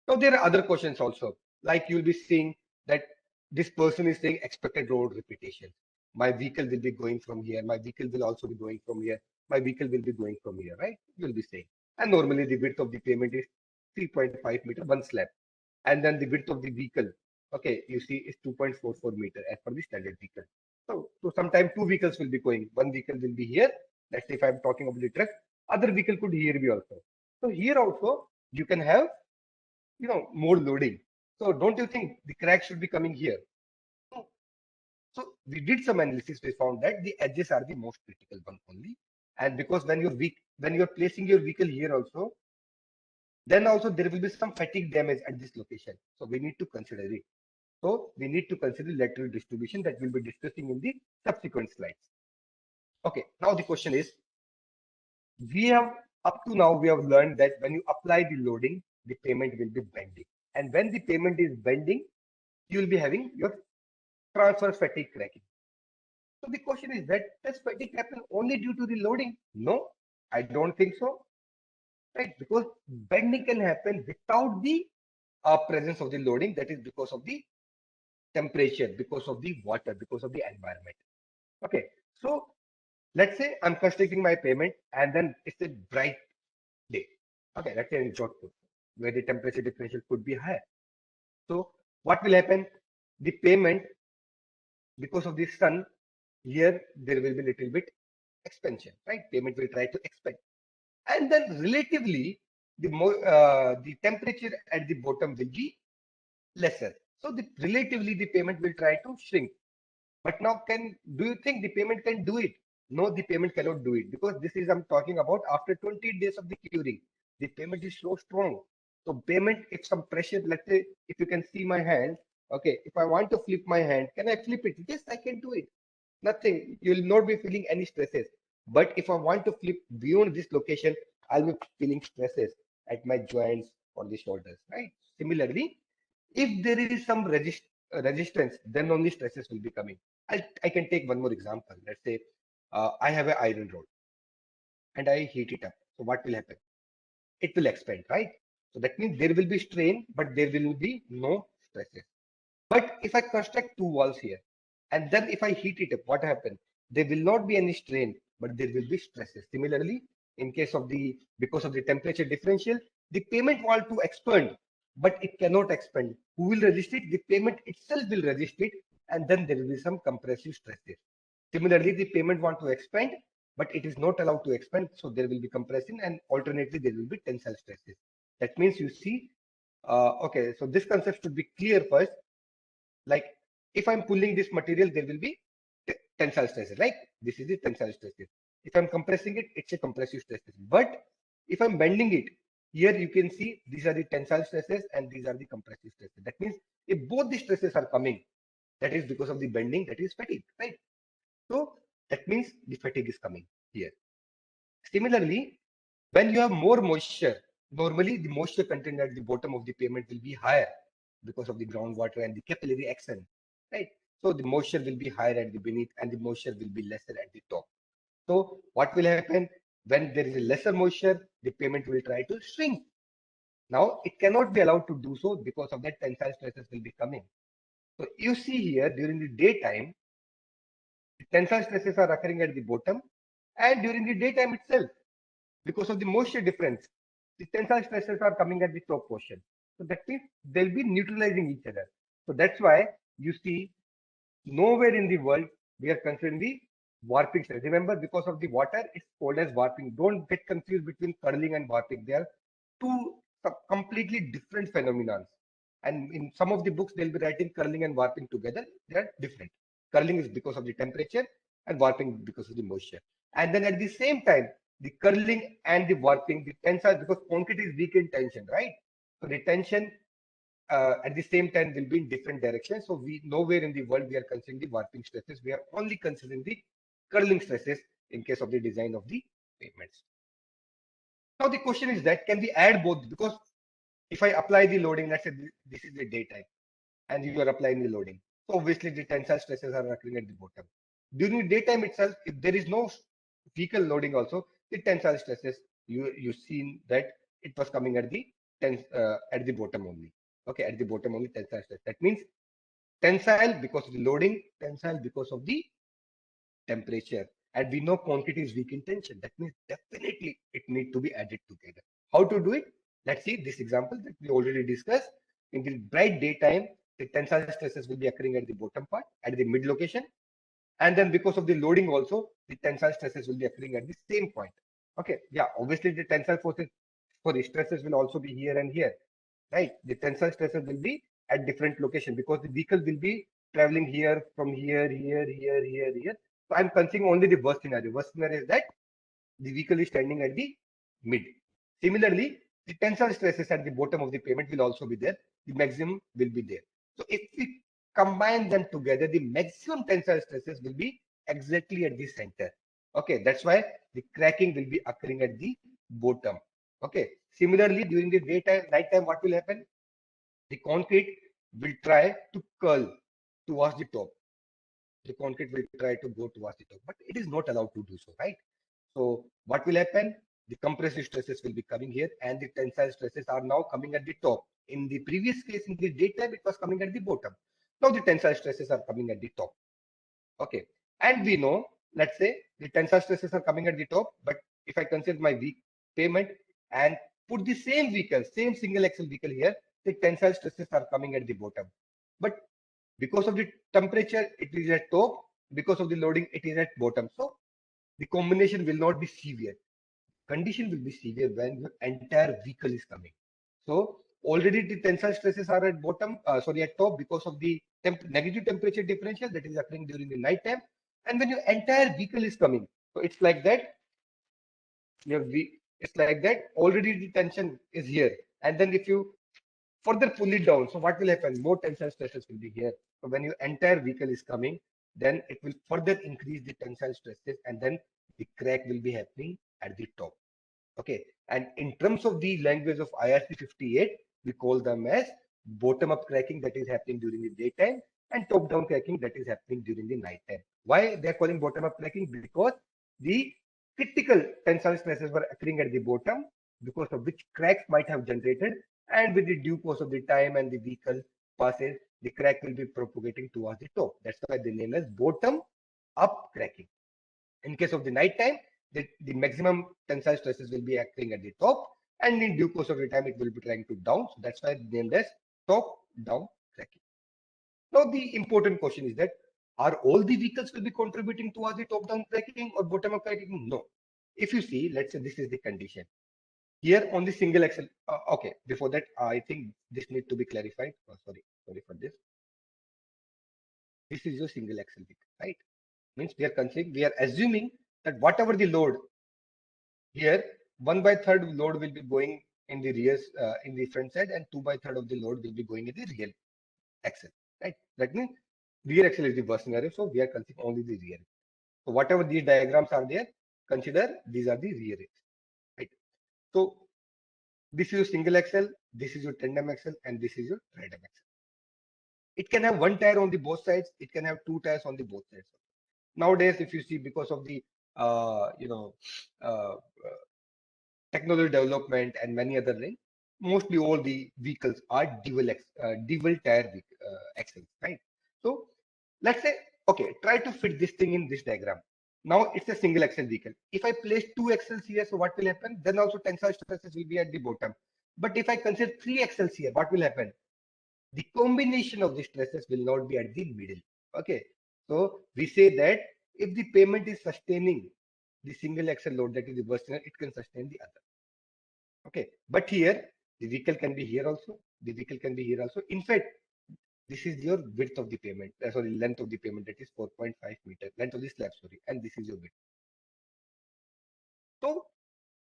Speaker 1: Now there are other questions also, like you'll be seeing that this person is saying expected road repetition. My vehicle will be going from here. My vehicle will also be going from here. My vehicle will be going from here, right? You'll be saying. And normally the width of the payment is 3.5 meter, one slab. And then the width of the vehicle, okay, you see is 2.44 meter as per the standard vehicle. So sometimes two vehicles will be going. One vehicle will be here. Let's say if I'm talking about the truck, other vehicle could here be also. So here also you can have more loading. So don't you think the crack should be coming here? So we did some analysis. We found that the edges are the most critical one only. And because when you're placing your vehicle here also, then also there will be some fatigue damage at this location. So we need to consider it. So we need to consider lateral distribution that we'll be discussing in the subsequent slides. Okay, now the question is, we have up to now we have learned that when you apply the loading, the payment will be bending. And when the payment is bending, you will be having your transverse fatigue cracking. So the question is that does fatigue happen only due to the loading? No, I don't think so. Right? Because bending can happen without the presence of the loading. That is because of the temperature, because of the water, because of the environment. Okay. So let's say I'm constructing my payment and then it's a bright day. Okay, let's say in Jodhpur, where the temperature differential could be higher. So what will happen? The payment, because of the sun, here there will be little bit expansion, right? Payment will try to expand, and then relatively the temperature at the bottom will be lesser. So relatively the payment will try to shrink. But now do you think the payment can do it? No, the payment cannot do it because this is I'm talking about after 20 days of the curing. The payment is so strong. So payment, if some pressure, let's say if you can see my hand, okay, if I want to flip my hand, can I flip it? Yes, I can do it. Nothing. You will not be feeling any stresses. But if I want to flip beyond this location, I'll be feeling stresses at my joints or the shoulders, right? Similarly, if there is some resistance, then only stresses will be coming. I can take one more example. Let's say I have an iron rod and I heat it up. So what will happen? It will expand, right? So that means there will be strain, but there will be no stresses. But if I construct two walls here, and then if I heat it up, what happens? There will not be any strain, but there will be stresses. Similarly, in case of because of the temperature differential, the payment wall to expand, but it cannot expand. Who will resist it? The payment itself will resist it, and then there will be some compressive stresses. Similarly, the payment want to expand, but it is not allowed to expand, so there will be compression, and alternately there will be tensile stresses. That means you see, okay, so this concept should be clear first. Like if I'm pulling this material, there will be tensile stresses, right? This is the tensile stresses. If I'm compressing it, it's a compressive stresses. But if I'm bending it, here you can see these are the tensile stresses and these are the compressive stresses. That means if both the stresses are coming, that is because of the bending, that is fatigue, right? So that means the fatigue is coming here. Similarly, when you have more moisture, normally the moisture content at the bottom of the pavement will be higher because of the groundwater and the capillary action, right? So the moisture will be higher at the beneath and the moisture will be lesser at the top. So what will happen when there is a lesser moisture, the pavement will try to shrink. Now it cannot be allowed to do so because of that tensile stresses will be coming. So you see here during the daytime, the tensile stresses are occurring at the bottom and during the daytime itself because of the moisture difference, the tensile stresses are coming at the top portion. So that means they'll be neutralizing each other. So that's why you see nowhere in the world we are considering the warping stress. Remember, because of the water, it's called as warping. Don't get confused between curling and warping. They are two completely different phenomena. And in some of the books, they'll be writing curling and warping together. They are different. Curling is because of the temperature and warping because of the moisture. And then at the same time, the curling and the warping, the tensile, because concrete is weak in tension, right? So the tension at the same time will be in different directions. So we nowhere in the world we are considering the warping stresses. We are only considering the curling stresses in case of the design of the pavements. Now the question is that can we add both? Because if I apply the loading, let's say this is the daytime and you are applying the loading. So obviously the tensile stresses are occurring at the bottom. During the daytime itself, if there is no vehicle loading also, the tensile stresses, you seen that it was coming at the at the bottom only. Okay, at the bottom only tensile stress. That means tensile because of the loading, tensile because of the temperature. And we know concrete is weak in tension. That means definitely it needs to be added together. How to do it? Let's see this example that we already discussed. In the bright daytime, the tensile stresses will be occurring at the bottom part, at the mid location. And then because of the loading also, the tensile stresses will be occurring at the same point. Okay, yeah, obviously the tensile forces for the stresses will also be here and here, right? The tensile stresses will be at different location because the vehicle will be traveling here, from here, here. So I'm considering only the worst scenario. Worst scenario is that the vehicle is standing at the mid. Similarly, the tensile stresses at the bottom of the pavement will also be there. The maximum will be there. So if we combine them together, the maximum tensile stresses will be exactly at the center. Okay, that's why the cracking will be occurring at the bottom. Okay. Similarly, during the daytime, nighttime, what will happen? The concrete will try to curl towards the top. The concrete will try to go towards the top, but it is not allowed to do so, right? So what will happen? The compressive stresses will be coming here and the tensile stresses are now coming at the top. In the previous case, in the daytime, it was coming at the bottom. Now the tensile stresses are coming at the top. Okay. And we know, let's say the tensile stresses are coming at the top, but if I consider my weak pavement and put the same vehicle, same single axle vehicle here, the tensile stresses are coming at the bottom. But because of the temperature, it is at top. Because of the loading, it is at bottom. So the combination will not be severe. Condition will be severe when your entire vehicle is coming. So already the tensile stresses are at bottom, sorry, at top because of the negative temperature differential that is occurring during the night time. And when your entire vehicle is coming, so it's like that. It's like that. Already the tension is here, and then if you further pull it down, so what will happen? More tensile stresses will be here. So when your entire vehicle is coming, then it will further increase the tensile stresses, and then the crack will be happening at the top. Okay. And in terms of the language of IRC 58, we call them as bottom-up cracking that is happening during the daytime and top-down cracking that is happening during the nighttime. Why they're calling bottom-up cracking? Because the critical tensile stresses were occurring at the bottom, because of which cracks might have generated, and with the due course of the time and the vehicle passes, the crack will be propagating towards the top. That's why they name as bottom-up cracking. In case of the night time, the maximum tensile stresses will be acting at the top, and in due course of the time, it will be trying to down. So that's why it's named as top-down cracking. Now, the important question is that are all the vehicles will be contributing towards the top-down cracking or bottom-up cracking? No. If you see, let's say this is the condition. Here on the single axle, okay, before that, I think this need to be clarified. Oh, sorry for this. This is your single axle vehicle, right? Means we are assuming that whatever the load here, 1/3 load will be going in the rear, in the front side, and 2/3 of the load will be going in the rear axle, right? That means rear axle is the worst scenario, so we are considering only the rear. So whatever these diagrams are there, consider these are the rear axle, right? So this is your single axle, this is your tandem axle, and this is your tridem axle. It can have one tire on the both sides. It can have two tires on the both sides. Nowadays, if you see, because of the uh, you know uh, technology development and many other things, mostly all the vehicles are dual tire axles, right? So let's say, okay, try to fit this thing in this diagram. Now it's a single axle vehicle. If I place two axles here, so what will happen? Then also tensile stresses will be at the bottom. But if I consider three axles here, what will happen? The combination of the stresses will not be at the middle. Okay, so we say that if the payment is sustaining the single axle load, that is the worst scenario, it can sustain the other. Okay, but here the vehicle can be here also, the vehicle can be here also. In fact, this is your width of the payment, sorry, length of the payment, that is 4.5 meter, length of the slab, sorry, and this is your width. So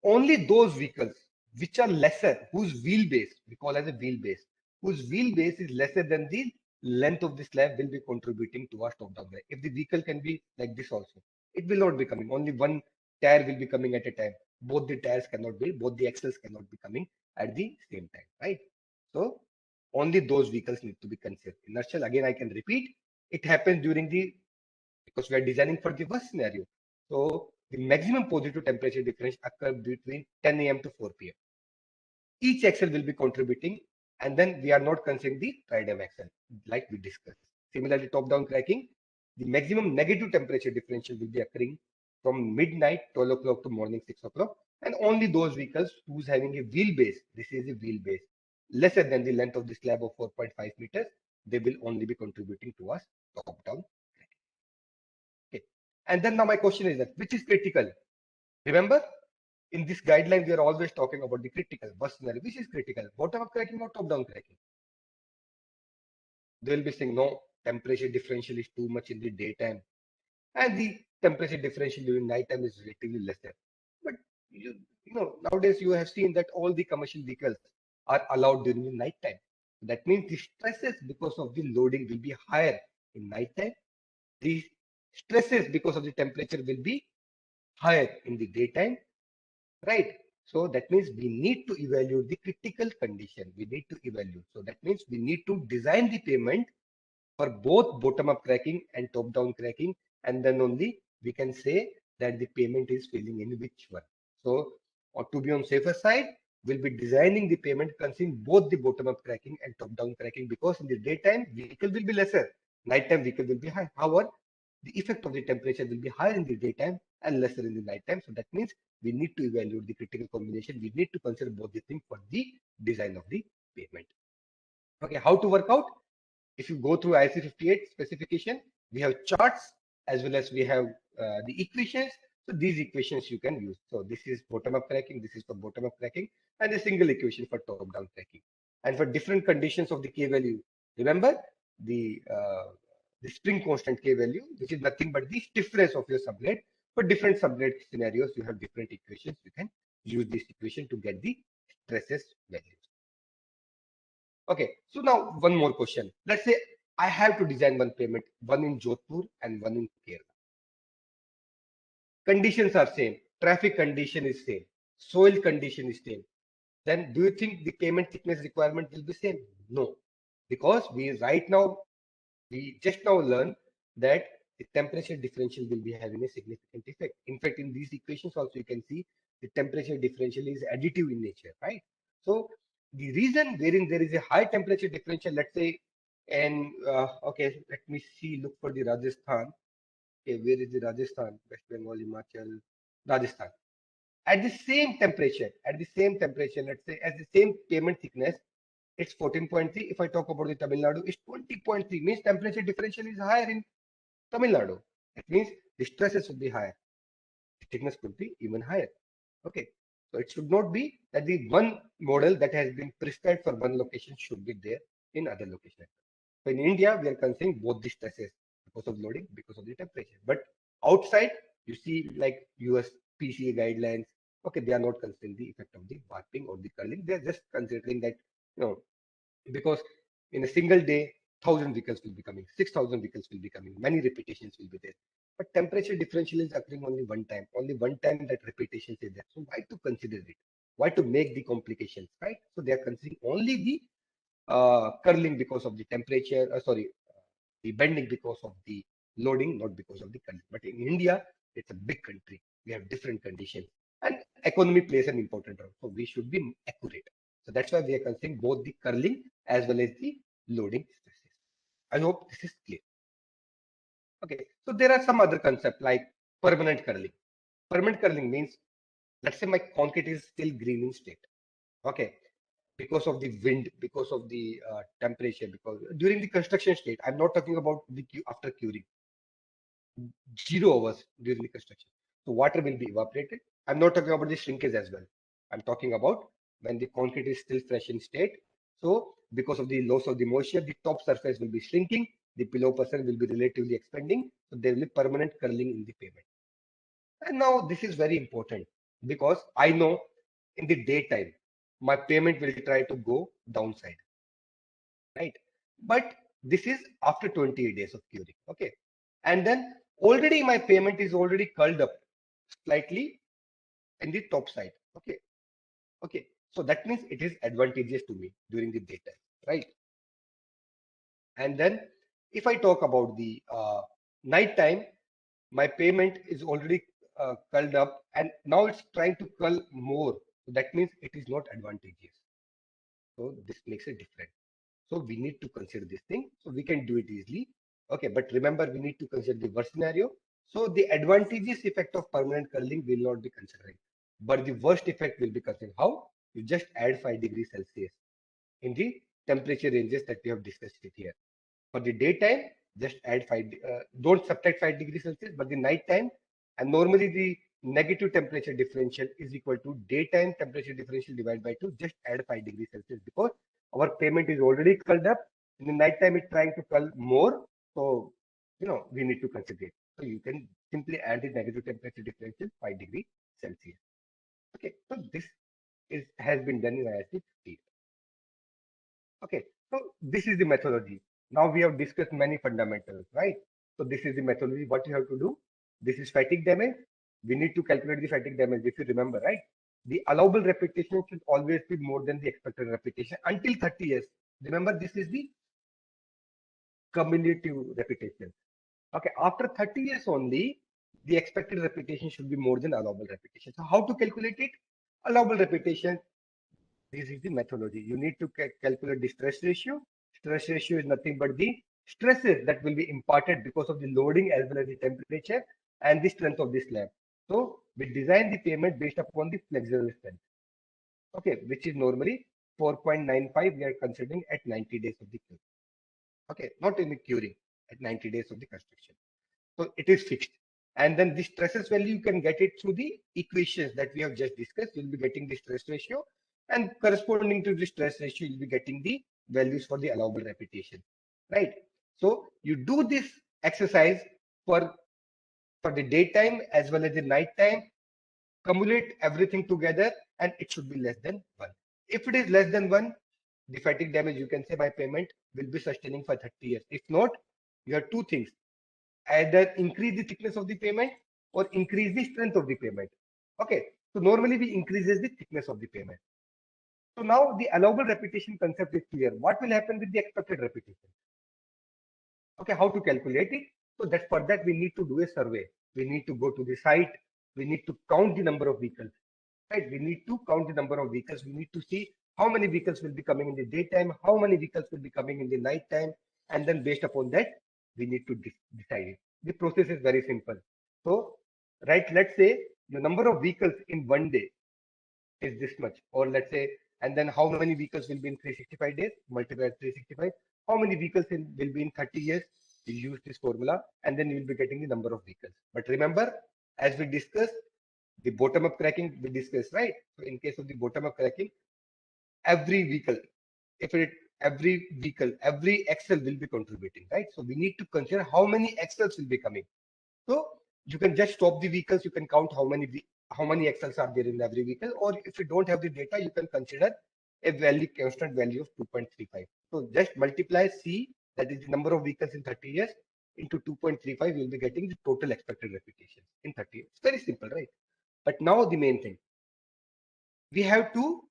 Speaker 1: only those vehicles which are lesser, whose wheelbase, we call as a wheelbase, whose wheelbase is lesser than the length of the slab, will be contributing towards top-down drag. If the vehicle can be like this also, it will not be coming. Only one tire will be coming at a time. Both the tires cannot be, both the axles cannot be coming at the same time, right? So only those vehicles need to be considered. Inertial, again, I can repeat, it happens during the, because we are designing for the worst scenario. So the maximum positive temperature difference occurs between 10 a.m. to 4 p.m. Each axle will be contributing, and then we are not considering the tridem axle, like we discussed. Similarly, top-down cracking, the maximum negative temperature differential will be occurring from midnight, 12 o'clock to morning 6 o'clock, and only those vehicles who's having a wheelbase, this is a wheelbase, lesser than the length of the slab of 4.5 meters, they will only be contributing to us top-down. Okay. And then now my question is that which is critical? Remember, in this guideline, we are always talking about the critical worst scenario. Which is critical? Bottom up cracking or top down cracking? They will be saying no, temperature differential is too much in the daytime, and the temperature differential during nighttime is relatively lesser. But you know, nowadays you have seen that all the commercial vehicles are allowed during the nighttime. That means the stresses because of the loading will be higher in nighttime. The stresses because of the temperature will be higher in the daytime, right? So that means we need to evaluate the critical condition. We need to evaluate. So that means we need to design the payment for both bottom-up cracking and top-down cracking, and then only we can say that the payment is failing in which one. So, or to be on safer side, we'll be designing the payment considering both the bottom-up cracking and top-down cracking, because in the daytime vehicle will be lesser, nighttime vehicle will be high. However, the effect of the temperature will be higher in the daytime and lesser in the nighttime. So that means we need to evaluate the critical combination. We need to consider both the things for the design of the payment. Okay, how to work out? If you go through IC 58 specification, we have charts as well as we have the equations. So these equations you can use. So this is bottom-up cracking, this is for bottom-up cracking, and a single equation for top-down cracking. And for different conditions of the K value, remember the spring constant K value, which is nothing but the stiffness of your sublet. For different sublet scenarios, you have different equations. You can use this equation to get the stresses values. Okay, so now one more question. Let's say I have to design one payment, one in Jodhpur and one in Kerala. Conditions are same, traffic condition is same, soil condition is same. Then do you think the payment thickness requirement will be same? No, because we just now learn that the temperature differential will be having a significant effect. In fact, in these equations also you can see the temperature differential is additive in nature, right? So the reason wherein there is a high temperature differential, let's say, and okay, let me see, look for the Rajasthan. Okay, where is the Rajasthan? West Bengal, Himachal, Rajasthan. At the same temperature, let's say, as the same payment thickness, it's 14.3. If I talk about the Tamil Nadu, it's 20.3. Means temperature differential is higher in Tamil Nadu. It means the stresses would be higher. The thickness could be even higher. Okay. So it should not be that the one model that has been prescribed for one location should be there in other locations. So in India, we are considering both the stresses. because of loading, because of the temperature. But outside, you see like US PCA guidelines, okay, they are not considering the effect of the warping or the curling. They are just considering that, because in a single day, 1,000 vehicles will be coming, 6,000 vehicles will be coming, many repetitions will be there. But temperature differential is occurring only one time that repetition is there. So why to consider it? Why to make the complications, right? So they are considering only the curling because of the temperature, the bending because of the loading, not because of the curling. But in India, it's a big country. We have different conditions, and economy plays an important role. So we should be accurate. So that's why we are considering both the curling as well as the loading stresses. I hope this is clear. Okay, so there are some other concepts like permanent curling. Permanent curling means, let's say my concrete is still green in state. Okay, because of the wind, because of the temperature, because during the construction state, I'm not talking about the after curing, 0 hours during the construction. So water will be evaporated. I'm not talking about the shrinkage as well. I'm talking about when the concrete is still fresh in state. So because of the loss of the moisture, the top surface will be shrinking, the below portion will be relatively expanding. So there will be permanent curling in the pavement. And now this is very important because I know in the daytime, my payment will try to go downside, right? But this is after 28 days of curing, okay? And then already my payment is already curled up slightly in the top side, okay? Okay, so that means it is advantageous to me during the daytime, right? And then if I talk about the night time, my payment is already curled up and now it's trying to curl more. So that means it is not advantageous. So this makes it different. So we need to consider this thing. So we can do it easily. Okay, but remember we need to consider the worst scenario. So the advantageous effect of permanent curling will not be considering. But the worst effect will be considered. How? You just add 5 degrees Celsius in the temperature ranges that we have discussed it here. For the daytime, just add 5, don't subtract 5 degrees Celsius, but the night time, and normally the negative temperature differential is equal to daytime temperature differential divided by 2, just add 5 degrees Celsius because our payment is already curled up. In the night time, it's trying to curl more. So, we need to consider it. So you can simply add the negative temperature differential 5 degrees Celsius. Okay, so this has been done in ISC 50. Okay, so this is the methodology. Now we have discussed many fundamentals, right? So this is the methodology. What you have to do? This is fatigue damage. We need to calculate the fatigue damage if you remember, right? The allowable repetition should always be more than the expected repetition until 30 years. Remember, this is the cumulative repetition. Okay, after 30 years only, the expected repetition should be more than allowable repetition. So how to calculate it? Allowable repetition, this is the methodology. You need to calculate the stress ratio. Stress ratio is nothing but the stresses that will be imparted because of the loading as well as the temperature and the strength of the slab. So we design the payment based upon the flexural strength. Okay, which is normally 4.95 we are considering at 90 days of the cure. Okay, not in the curing, at 90 days of the construction. So it is fixed. And then the stresses value, you can get it through the equations that we have just discussed. You'll be getting the stress ratio, and corresponding to the stress ratio, you'll be getting the values for the allowable repetition, right? So you do this exercise for the daytime as well as the nighttime, cumulate everything together, and it should be less than 1. If it is less than 1, the fatigue damage, you can say my payment will be sustaining for 30 years. If not, you have two things: either increase the thickness of the payment or increase the strength of the payment. Okay, so normally we increases the thickness of the payment. So now the allowable repetition concept is clear. What will happen with the expected repetition? Okay, how to calculate it? So that for that we need to do a survey. We need to go to the site. We need to count the number of vehicles. Right? We need to count the number of vehicles. We need to see how many vehicles will be coming in the daytime, how many vehicles will be coming in the night time, and then based upon that, we need to decide it. The process is very simple. So, right, let's say the number of vehicles in one day is this much, or let's say, and then how many vehicles will be in 365 days, multiply 365, how many vehicles will be in 30 years, you use this formula, and then you will be getting the number of vehicles. But remember, as we discussed, the bottom-up cracking we discussed, right? So in case of the bottom-up cracking, every vehicle, if it every vehicle, every axle will be contributing, right? So we need to consider how many axles will be coming. So you can just stop the vehicles, you can count how many axles are there in every vehicle, or if you don't have the data, you can consider a value, constant value of 2.35. So just multiply C, that is the number of vehicles in 30 years, into 2.35, you'll be getting the total expected repetition in 30 years. It's very simple, right? But now the main thing, we have to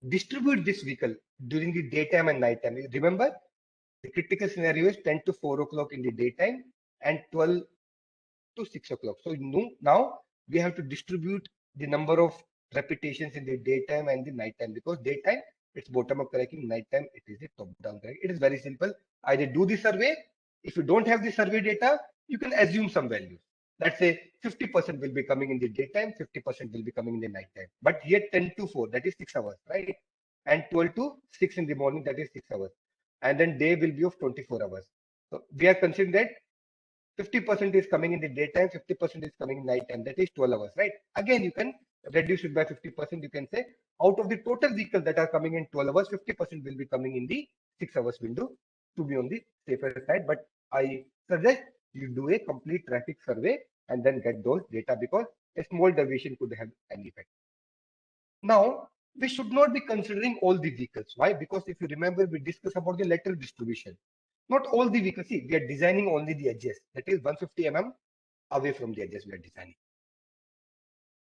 Speaker 1: distribute this vehicle during the daytime and nighttime. Remember, the critical scenario is 10 to 4 o'clock in the daytime and 12 to 6 o'clock. So now we have to distribute the number of repetitions in the daytime and the nighttime, because daytime it's bottom up tracking, nighttime it is a top down tracking. It is very simple. Either do the survey. If you don't have the survey data, you can assume some values. Let's say 50% will be coming in the daytime, 50% will be coming in the nighttime. But here 10 to 4, that is 6 hours, right? And 12 to 6 in the morning, that is 6 hours. And then day will be of 24 hours. So we are considering that 50% is coming in the daytime, 50% is coming in nighttime. That is 12 hours, right? Again, you can reduce it by 50%. You can say out of the total vehicles that are coming in 12 hours, 50% will be coming in the 6 hours window to be on the safer side. But I suggest you do a complete traffic survey and then get those data, because a small deviation could have an effect. Now, we should not be considering all the vehicles. Why? Because if you remember, we discussed about the lateral distribution. Not all the vehicles. See, we are designing only the edges. That is 150 mm away from the edges we are designing.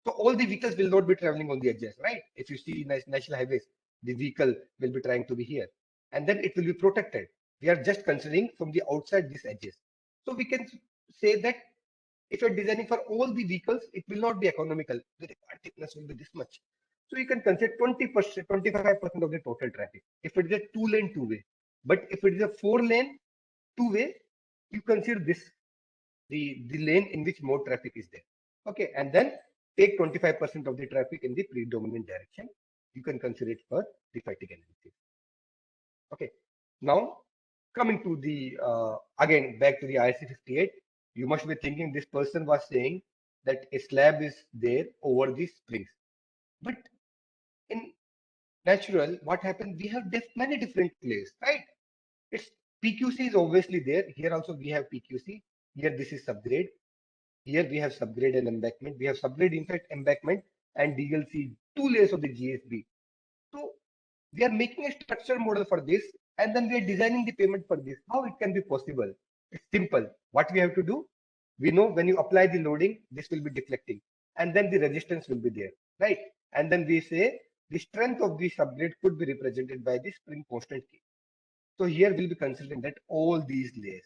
Speaker 1: So all the vehicles will not be traveling on the edges, right? If you see national highways, the vehicle will be trying to be here. And then it will be protected. We are just considering from the outside these edges. So we can say that if you're designing for all the vehicles, it will not be economical. The required thickness will be this much. So you can consider 20%, 25% of the total traffic. If it is a two-lane, two-way. But if it is a four-lane, two-way, you consider this, the lane in which more traffic is there. Okay, and then take 25% of the traffic in the predominant direction. You can consider it for the fatigue analysis. Okay, now coming to the, again, back to the IRC 58, you must be thinking this person was saying that a slab is there over the springs. But in natural, what happened? We have many different layers, right? It's PQC is obviously there. Here also we have PQC. Here this is subgrade. Here we have subgrade and embankment. We have subgrade, in fact, embankment and DLC, two layers of the GSB. So we are making a structure model for this, and then we are designing the payment for this. How it can be possible? It's simple. What we have to do, we know when you apply the loading, this will be deflecting, and then the resistance will be there, right? And then we say the strength of the subgrade could be represented by the spring constant K. So here we'll be considering that all these layers,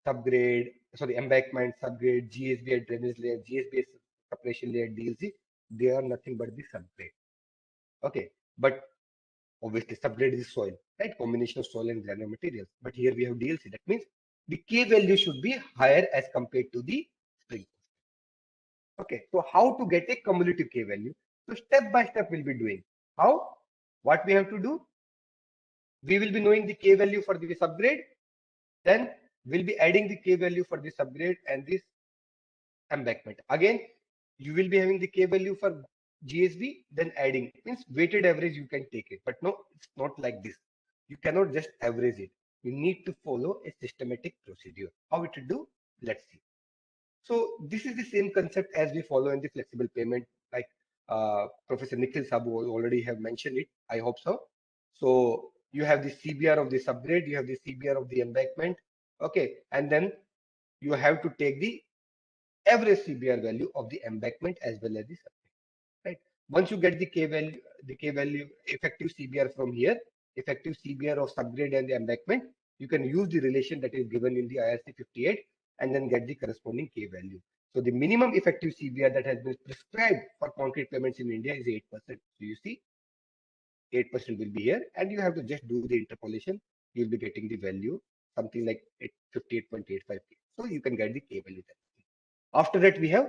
Speaker 1: subgrade, sorry, embankment, subgrade, GSB drainage layer, GSB separation layer, DLC, they are nothing but the subgrade. Okay, but obviously subgrade is soil, right? Combination of soil and granular materials. But here we have DLC. That means the K value should be higher as compared to the spring. Okay, so how to get a cumulative K value? So step by step we'll be doing. How? What we have to do? We will be knowing the K value for the subgrade. Then we'll be adding the K value for the subgrade and this embankment. Again, you will be having the K value for GSB, then adding. It means weighted average you can take it. But no, it's not like this. You cannot just average it. You need to follow a systematic procedure. How it will do? Let's see. So this is the same concept as we follow in the flexible payment, like Professor Nikhil Sabu already have mentioned it. I hope so. So you have the CBR of the subgrade, you have the CBR of the embankment. Okay, and then you have to take the average CBR value of the embankment as well as the subgrade. Right. Once you get the K value effective CBR from here, effective CBR of subgrade and the embankment, you can use the relation that is given in the IRC 58 and then get the corresponding K value. So the minimum effective CBR that has been prescribed for concrete payments in India is 8%. So you see 8% will be here, and you have to just do the interpolation. You'll be getting the value, something like 58.85K. So you can get the K value there. After that, we have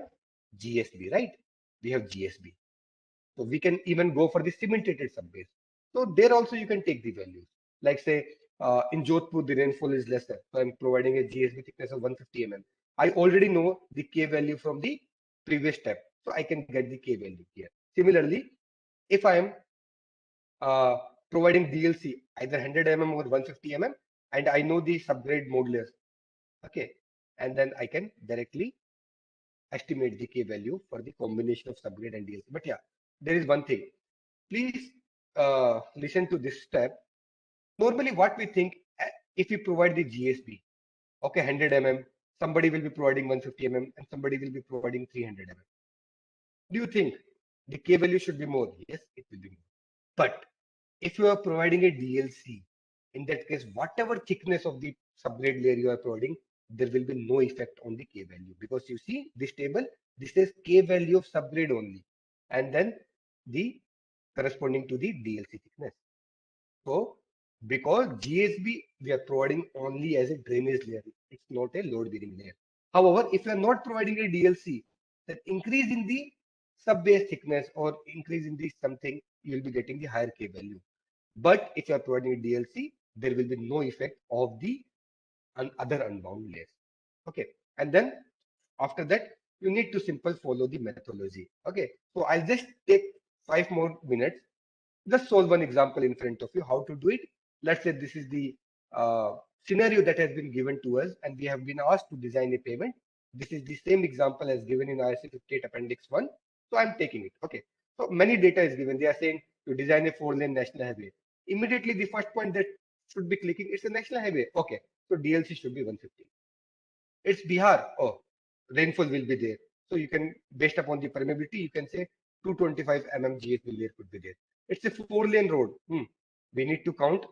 Speaker 1: GSB, right? We have GSB. So we can even go for the cementated subbase. So there also you can take the values. Like say in Jodhpur, the rainfall is lesser. So I'm providing a GSB thickness of 150 mm. I already know the K value from the previous step. So I can get the K value here. Similarly, if I am providing DLC either 100 mm or 150 mm, and I know the subgrade modulus. Okay, and then I can directly estimate the K value for the combination of subgrade and DLC. But yeah, there is one thing. Please listen to this step. Normally, what we think, if we provide the GSB, okay, 100 mm, somebody will be providing 150 mm, and somebody will be providing 300 mm. Do you think the K value should be more? Yes, it will be more. But if you are providing a DLC, in that case, whatever thickness of the subgrade layer you are providing, there will be no effect on the K value, because you see this table, this is K value of subgrade only, and then the corresponding to the DLC thickness. So because GSB we are providing only as a drainage layer, it's not a load bearing layer. However, if you are not providing a DLC, then increase in the sub-base thickness or increase in the something, you will be getting the higher K value. But if you are providing a DLC, there will be no effect of the other unbound layers. Okay, and then after that, you need to simple follow the methodology. Okay, so I'll just take 5 more minutes, just solve one example in front of you how to do it. Let's say this is the scenario that has been given to us, and we have been asked to design a payment. This is the same example as given in ISA 58 Appendix 1. So I'm taking it. Okay. So many data is given. They are saying to design a 4-lane national highway. Immediately, the first point that should be clicking, it's a national highway. Okay. So DLC should be 150. It's Bihar. Oh, rainfall will be there. So you can, based upon the permeability, you can say 225 mm GSB layer could be there. It's a 4-lane road. We need to count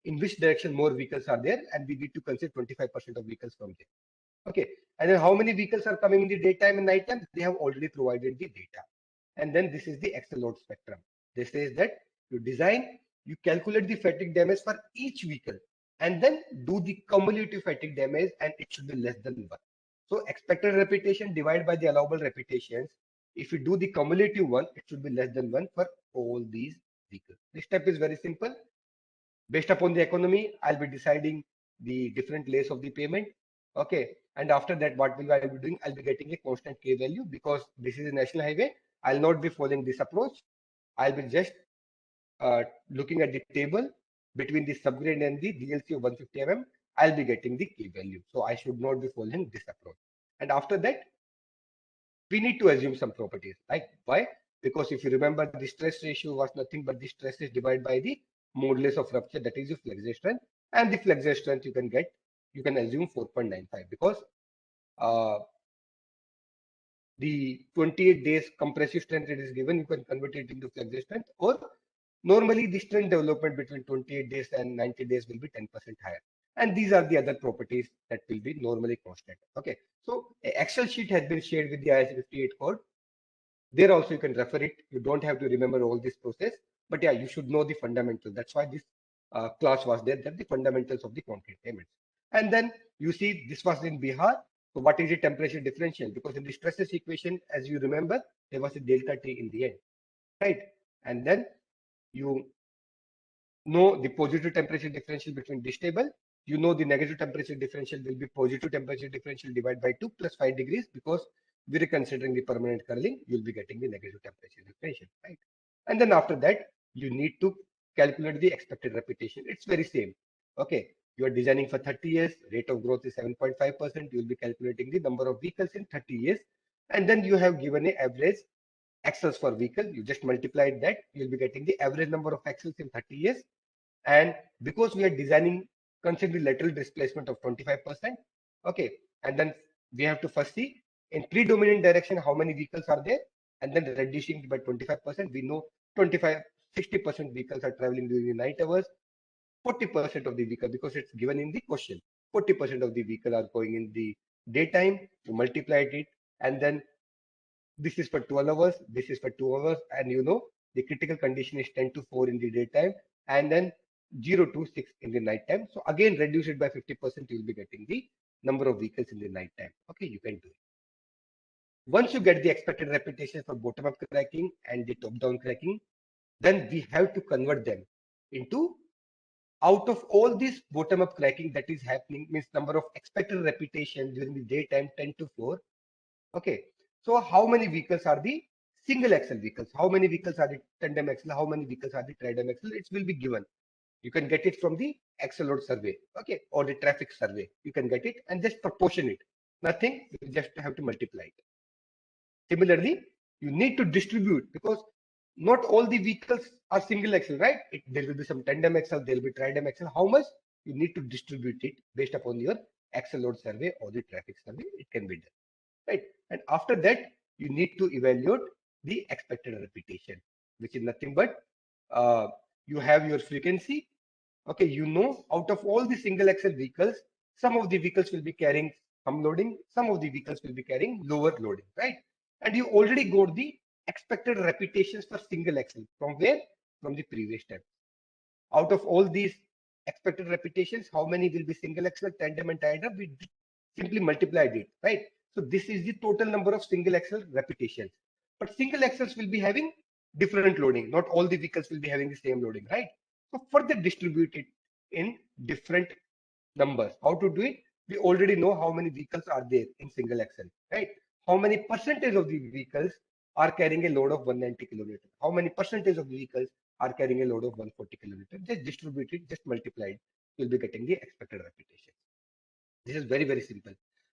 Speaker 1: in which direction more vehicles are there, and we need to consider 25% of vehicles from there. Okay. And then how many vehicles are coming in the daytime and nighttime? They have already provided the data. And then this is the Excel load spectrum. This says that you design, you calculate the fatigue damage for each vehicle, and then do the cumulative fatigue damage, and it should be less than 1. So expected repetition divided by the allowable repetitions. If you do the cumulative one, it should be less than 1 for all these vehicles. This step is very simple. Based upon the economy, I'll be deciding the different layers of the payment. Okay. And after that, what will I be doing? I'll be getting a constant K value, because this is a national highway. I'll not be following this approach. I'll be just looking at the table between the subgrade and the DLC of 150 mm. I'll be getting the K value. So I should not be following this approach. And after that, we need to assume some properties. Like why? Because if you remember, the stress ratio was nothing but the stress is divided by the modulus of rupture, that is your flexure strength, and the flexure strength you can assume 4.95, because uh, the 28 days compressive strength it is given, you can convert it into flexure strength, or normally the strength development between 28 days and 90 days will be 10% higher. And these are the other properties that will be normally constant. Okay, so an Excel sheet has been shared with the IS 58 code. There also you can refer it. You don't have to remember all this process, but yeah, you should know the fundamentals. That's why this class was there, that the fundamentals of the concrete payments. And then you see this was in Bihar. So what is the temperature differential? Because in the stresses equation, as you remember, there was a delta T in the end, right? And then you know the positive temperature differential between this table. You know the negative temperature differential will be positive temperature differential divided by 2 plus 5 degrees, because we're considering the permanent curling, you'll be getting the negative temperature differential, right? And then after that, you need to calculate the expected repetition. It's very same. Okay, you are designing for 30 years, rate of growth is 7.5%. You'll be calculating the number of vehicles in 30 years. And then you have given an average axles for vehicle. You just multiplied that, you'll be getting the average number of axles in 30 years. And because we are designing consider lateral displacement of 25%, okay, and then we have to first see in predominant direction how many vehicles are there, and then reducing by 25%. We know 60% vehicles are traveling during the night hours, 40% of the vehicle, because it's given in the question, 40% of the vehicle are going in the daytime. You multiply it, and then this is for 12 hours, this is for 2 hours, and you know the critical condition is 10 to 4 in the daytime, and then 0 to 6 in the night time. So again, reduce it by 50%, you will be getting the number of vehicles in the night time. Okay, you can do it. Once you get the expected repetition for bottom-up cracking and the top-down cracking, then we have to convert them into, out of all this bottom-up cracking that is happening, means number of expected repetition during the daytime 10 to 4. Okay, so how many vehicles are the single axle vehicles. How many vehicles are the tandem axle? How many vehicles are the tridem axle? It will be given. You can get it from the axle load survey, okay, or the traffic survey. You can get it and just proportion it. Nothing, you just have to multiply it. Similarly, you need to distribute because not all the vehicles are single axle, right? There will be some tandem axle, there will be tridem axle. How much? You need to distribute it based upon your axle load survey or the traffic survey. It can be done, right? And after that, you need to evaluate the expected repetition, which is nothing but you have your frequency. Okay, you know, out of all the single axle vehicles, some of the vehicles will be carrying some loading, some of the vehicles will be carrying lower loading, right? And you already got the expected repetitions for single axle from where? From the previous step. Out of all these expected repetitions, how many will be single axle, tandem, and tridem? We simply multiplied it, right? So this is the total number of single axle repetitions. But single axles will be having different loading. Not all the vehicles will be having the same loading, right? So further distribute it in different numbers. How to do it? We already know how many vehicles are there in single axle, right? How many percentage of the vehicles are carrying a load of 190 kilonewton? How many percentage of the vehicles are carrying a load of 140 kilonewton? Just distribute it, just multiply it. You'll be getting the expected repetition. This is very, very simple.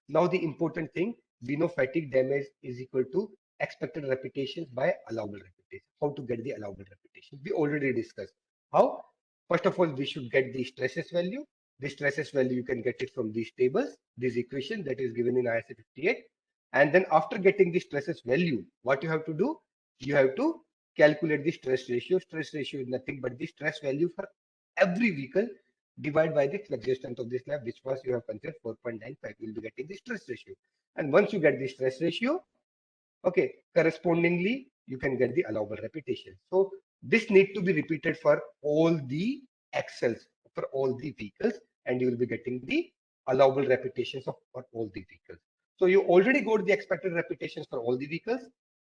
Speaker 1: Now the important thing, we know fatigue damage is equal to expected repetitions by allowable repetition. How to get the allowable repetition? We already discussed. How? First of all, we should get the stresses value. The stresses value, you can get it from these tables, this equation that is given in ISA 58. And then after getting the stresses value, what you have to do? You have to calculate the stress ratio. Stress ratio is nothing but the stress value for every vehicle divided by the flexure strength of the slab, which was you have considered 4.95. You will be getting the stress ratio. And once you get the stress ratio, okay, correspondingly, you can get the allowable repetition. So this need to be repeated for all the axles, for all the vehicles, and you will be getting the allowable repetitions of for all the vehicles. So you already got the expected repetitions for all the vehicles.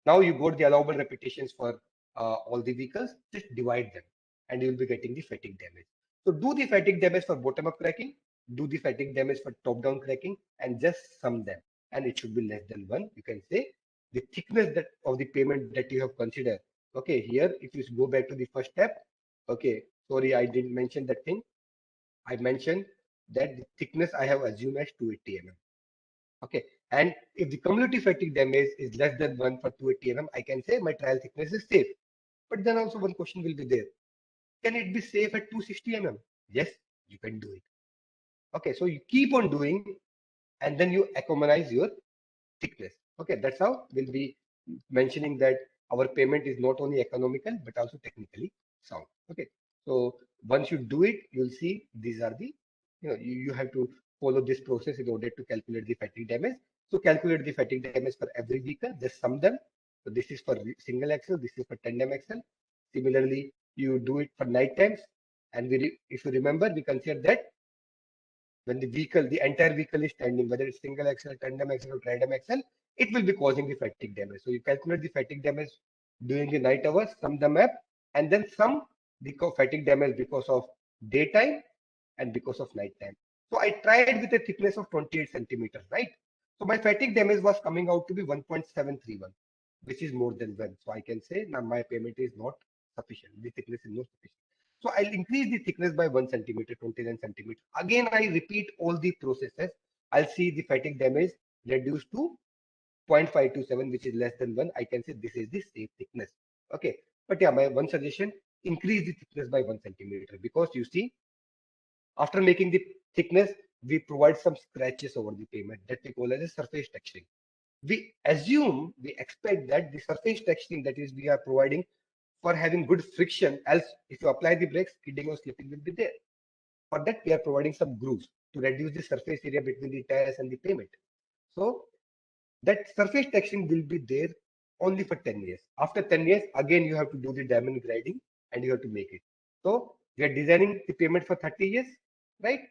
Speaker 1: Now you got the allowable repetitions for all the vehicles. Just divide them, and you will be getting the fatigue damage. So do the fatigue damage for bottom-up cracking, do the fatigue damage for top-down cracking, and just sum them. And it should be less than 1. You can say the thickness that of the payment that you have considered. Okay, here if you go back to the first step, okay, sorry, I didn't mention that thing. I mentioned that the thickness I have assumed as 280 mm. Okay, and if the cumulative fatigue damage is less than 1 for 280 mm, I can say my trial thickness is safe. But then also one question will be there. Can it be safe at 260 mm? Yes, you can do it. Okay, so you keep on doing and then you economize your thickness. Okay, that's how we'll be mentioning that our payment is not only economical but also technically sound. Okay, so once you do it, you'll see these are the, you have to follow this process in order to calculate the fatigue damage. So calculate the fatigue damage for every vehicle, just sum them. So this is for single axle, this is for tandem axle. Similarly, you do it for night times, and if you remember, we consider that when the vehicle, the entire vehicle is standing, whether it's single axle, tandem axle, or tridem axle, it will be causing the fatigue damage. So you calculate the fatigue damage during the night hours, sum them up, and then sum the fatigue damage because of daytime and because of night time. So I tried with a thickness of 28 centimeters, right? So my fatigue damage was coming out to be 1.731, which is more than 1. So I can say now my payment is not sufficient. The thickness is not sufficient. So I'll increase the thickness by 1 centimeter, 29 centimeter. Again, I repeat all the processes. I'll see the fatigue damage reduced to 0.527, which is less than 1. I can say this is the safe thickness. Okay. But yeah, my one suggestion, increase the thickness by 1 centimeter, because you see, after making the thickness, we provide some scratches over the pavement that we call as a surface texturing. We assume, we expect that the surface texturing that is we are providing for having good friction, else if you apply the brakes, skidding or slipping will be there. For that, we are providing some grooves to reduce the surface area between the tires and the pavement. So that surface texturing will be there only for 10 years. After 10 years, again, you have to do the diamond grading and you have to make it. So we are designing the pavement for 30 years, right?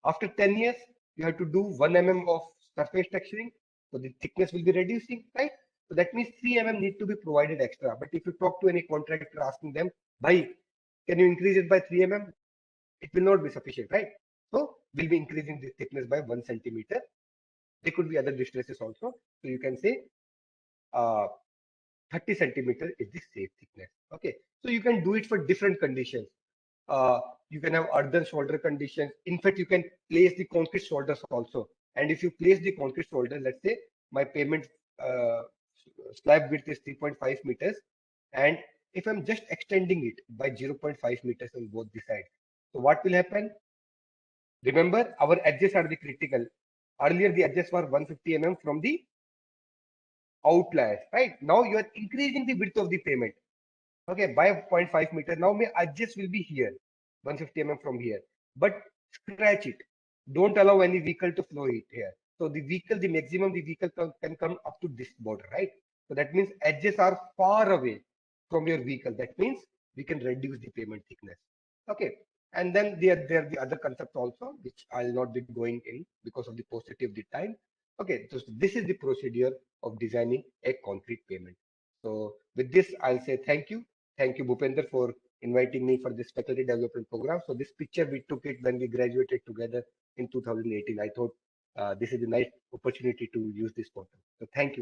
Speaker 1: After 10 years, you have to do 1 mm of surface texturing. So the thickness will be reducing, right? So that means 3 mm need to be provided extra. But if you talk to any contractor asking them, bhai, can you increase it by 3 mm? It will not be sufficient, right? So we'll be increasing the thickness by 1 centimeter. There could be other distresses also. So you can say 30 centimeter is the safe thickness. Okay, so you can do it for different conditions. You can have earthen shoulder conditions. In fact, you can place the concrete shoulders also. And if you place the concrete shoulder, let's say my pavement uh, slab width is 3.5 meters, and if I'm just extending it by 0.5 meters on both the sides, so what will happen? Remember, our edges are the critical. Earlier, the edges were 150 from the outliers, right? Now you are increasing the width of the pavement. Okay, by 0.5 meter. Now my edges will be here, 150 from here. But scratch it. Don't allow any vehicle to flow it here. So the vehicle, the maximum the vehicle can come up to this border, right? So that means edges are far away from your vehicle. That means we can reduce the pavement thickness. Okay. And then there are the other concepts also, which I'll not be going in because of the paucity of the time. Okay, so this is the procedure of designing a concrete pavement. So with this, I'll say thank you. Thank you, Bhupender, for inviting me for this faculty development program. So this picture, we took it when we graduated together in 2018. I thought this is a nice opportunity to use this portal. So thank you.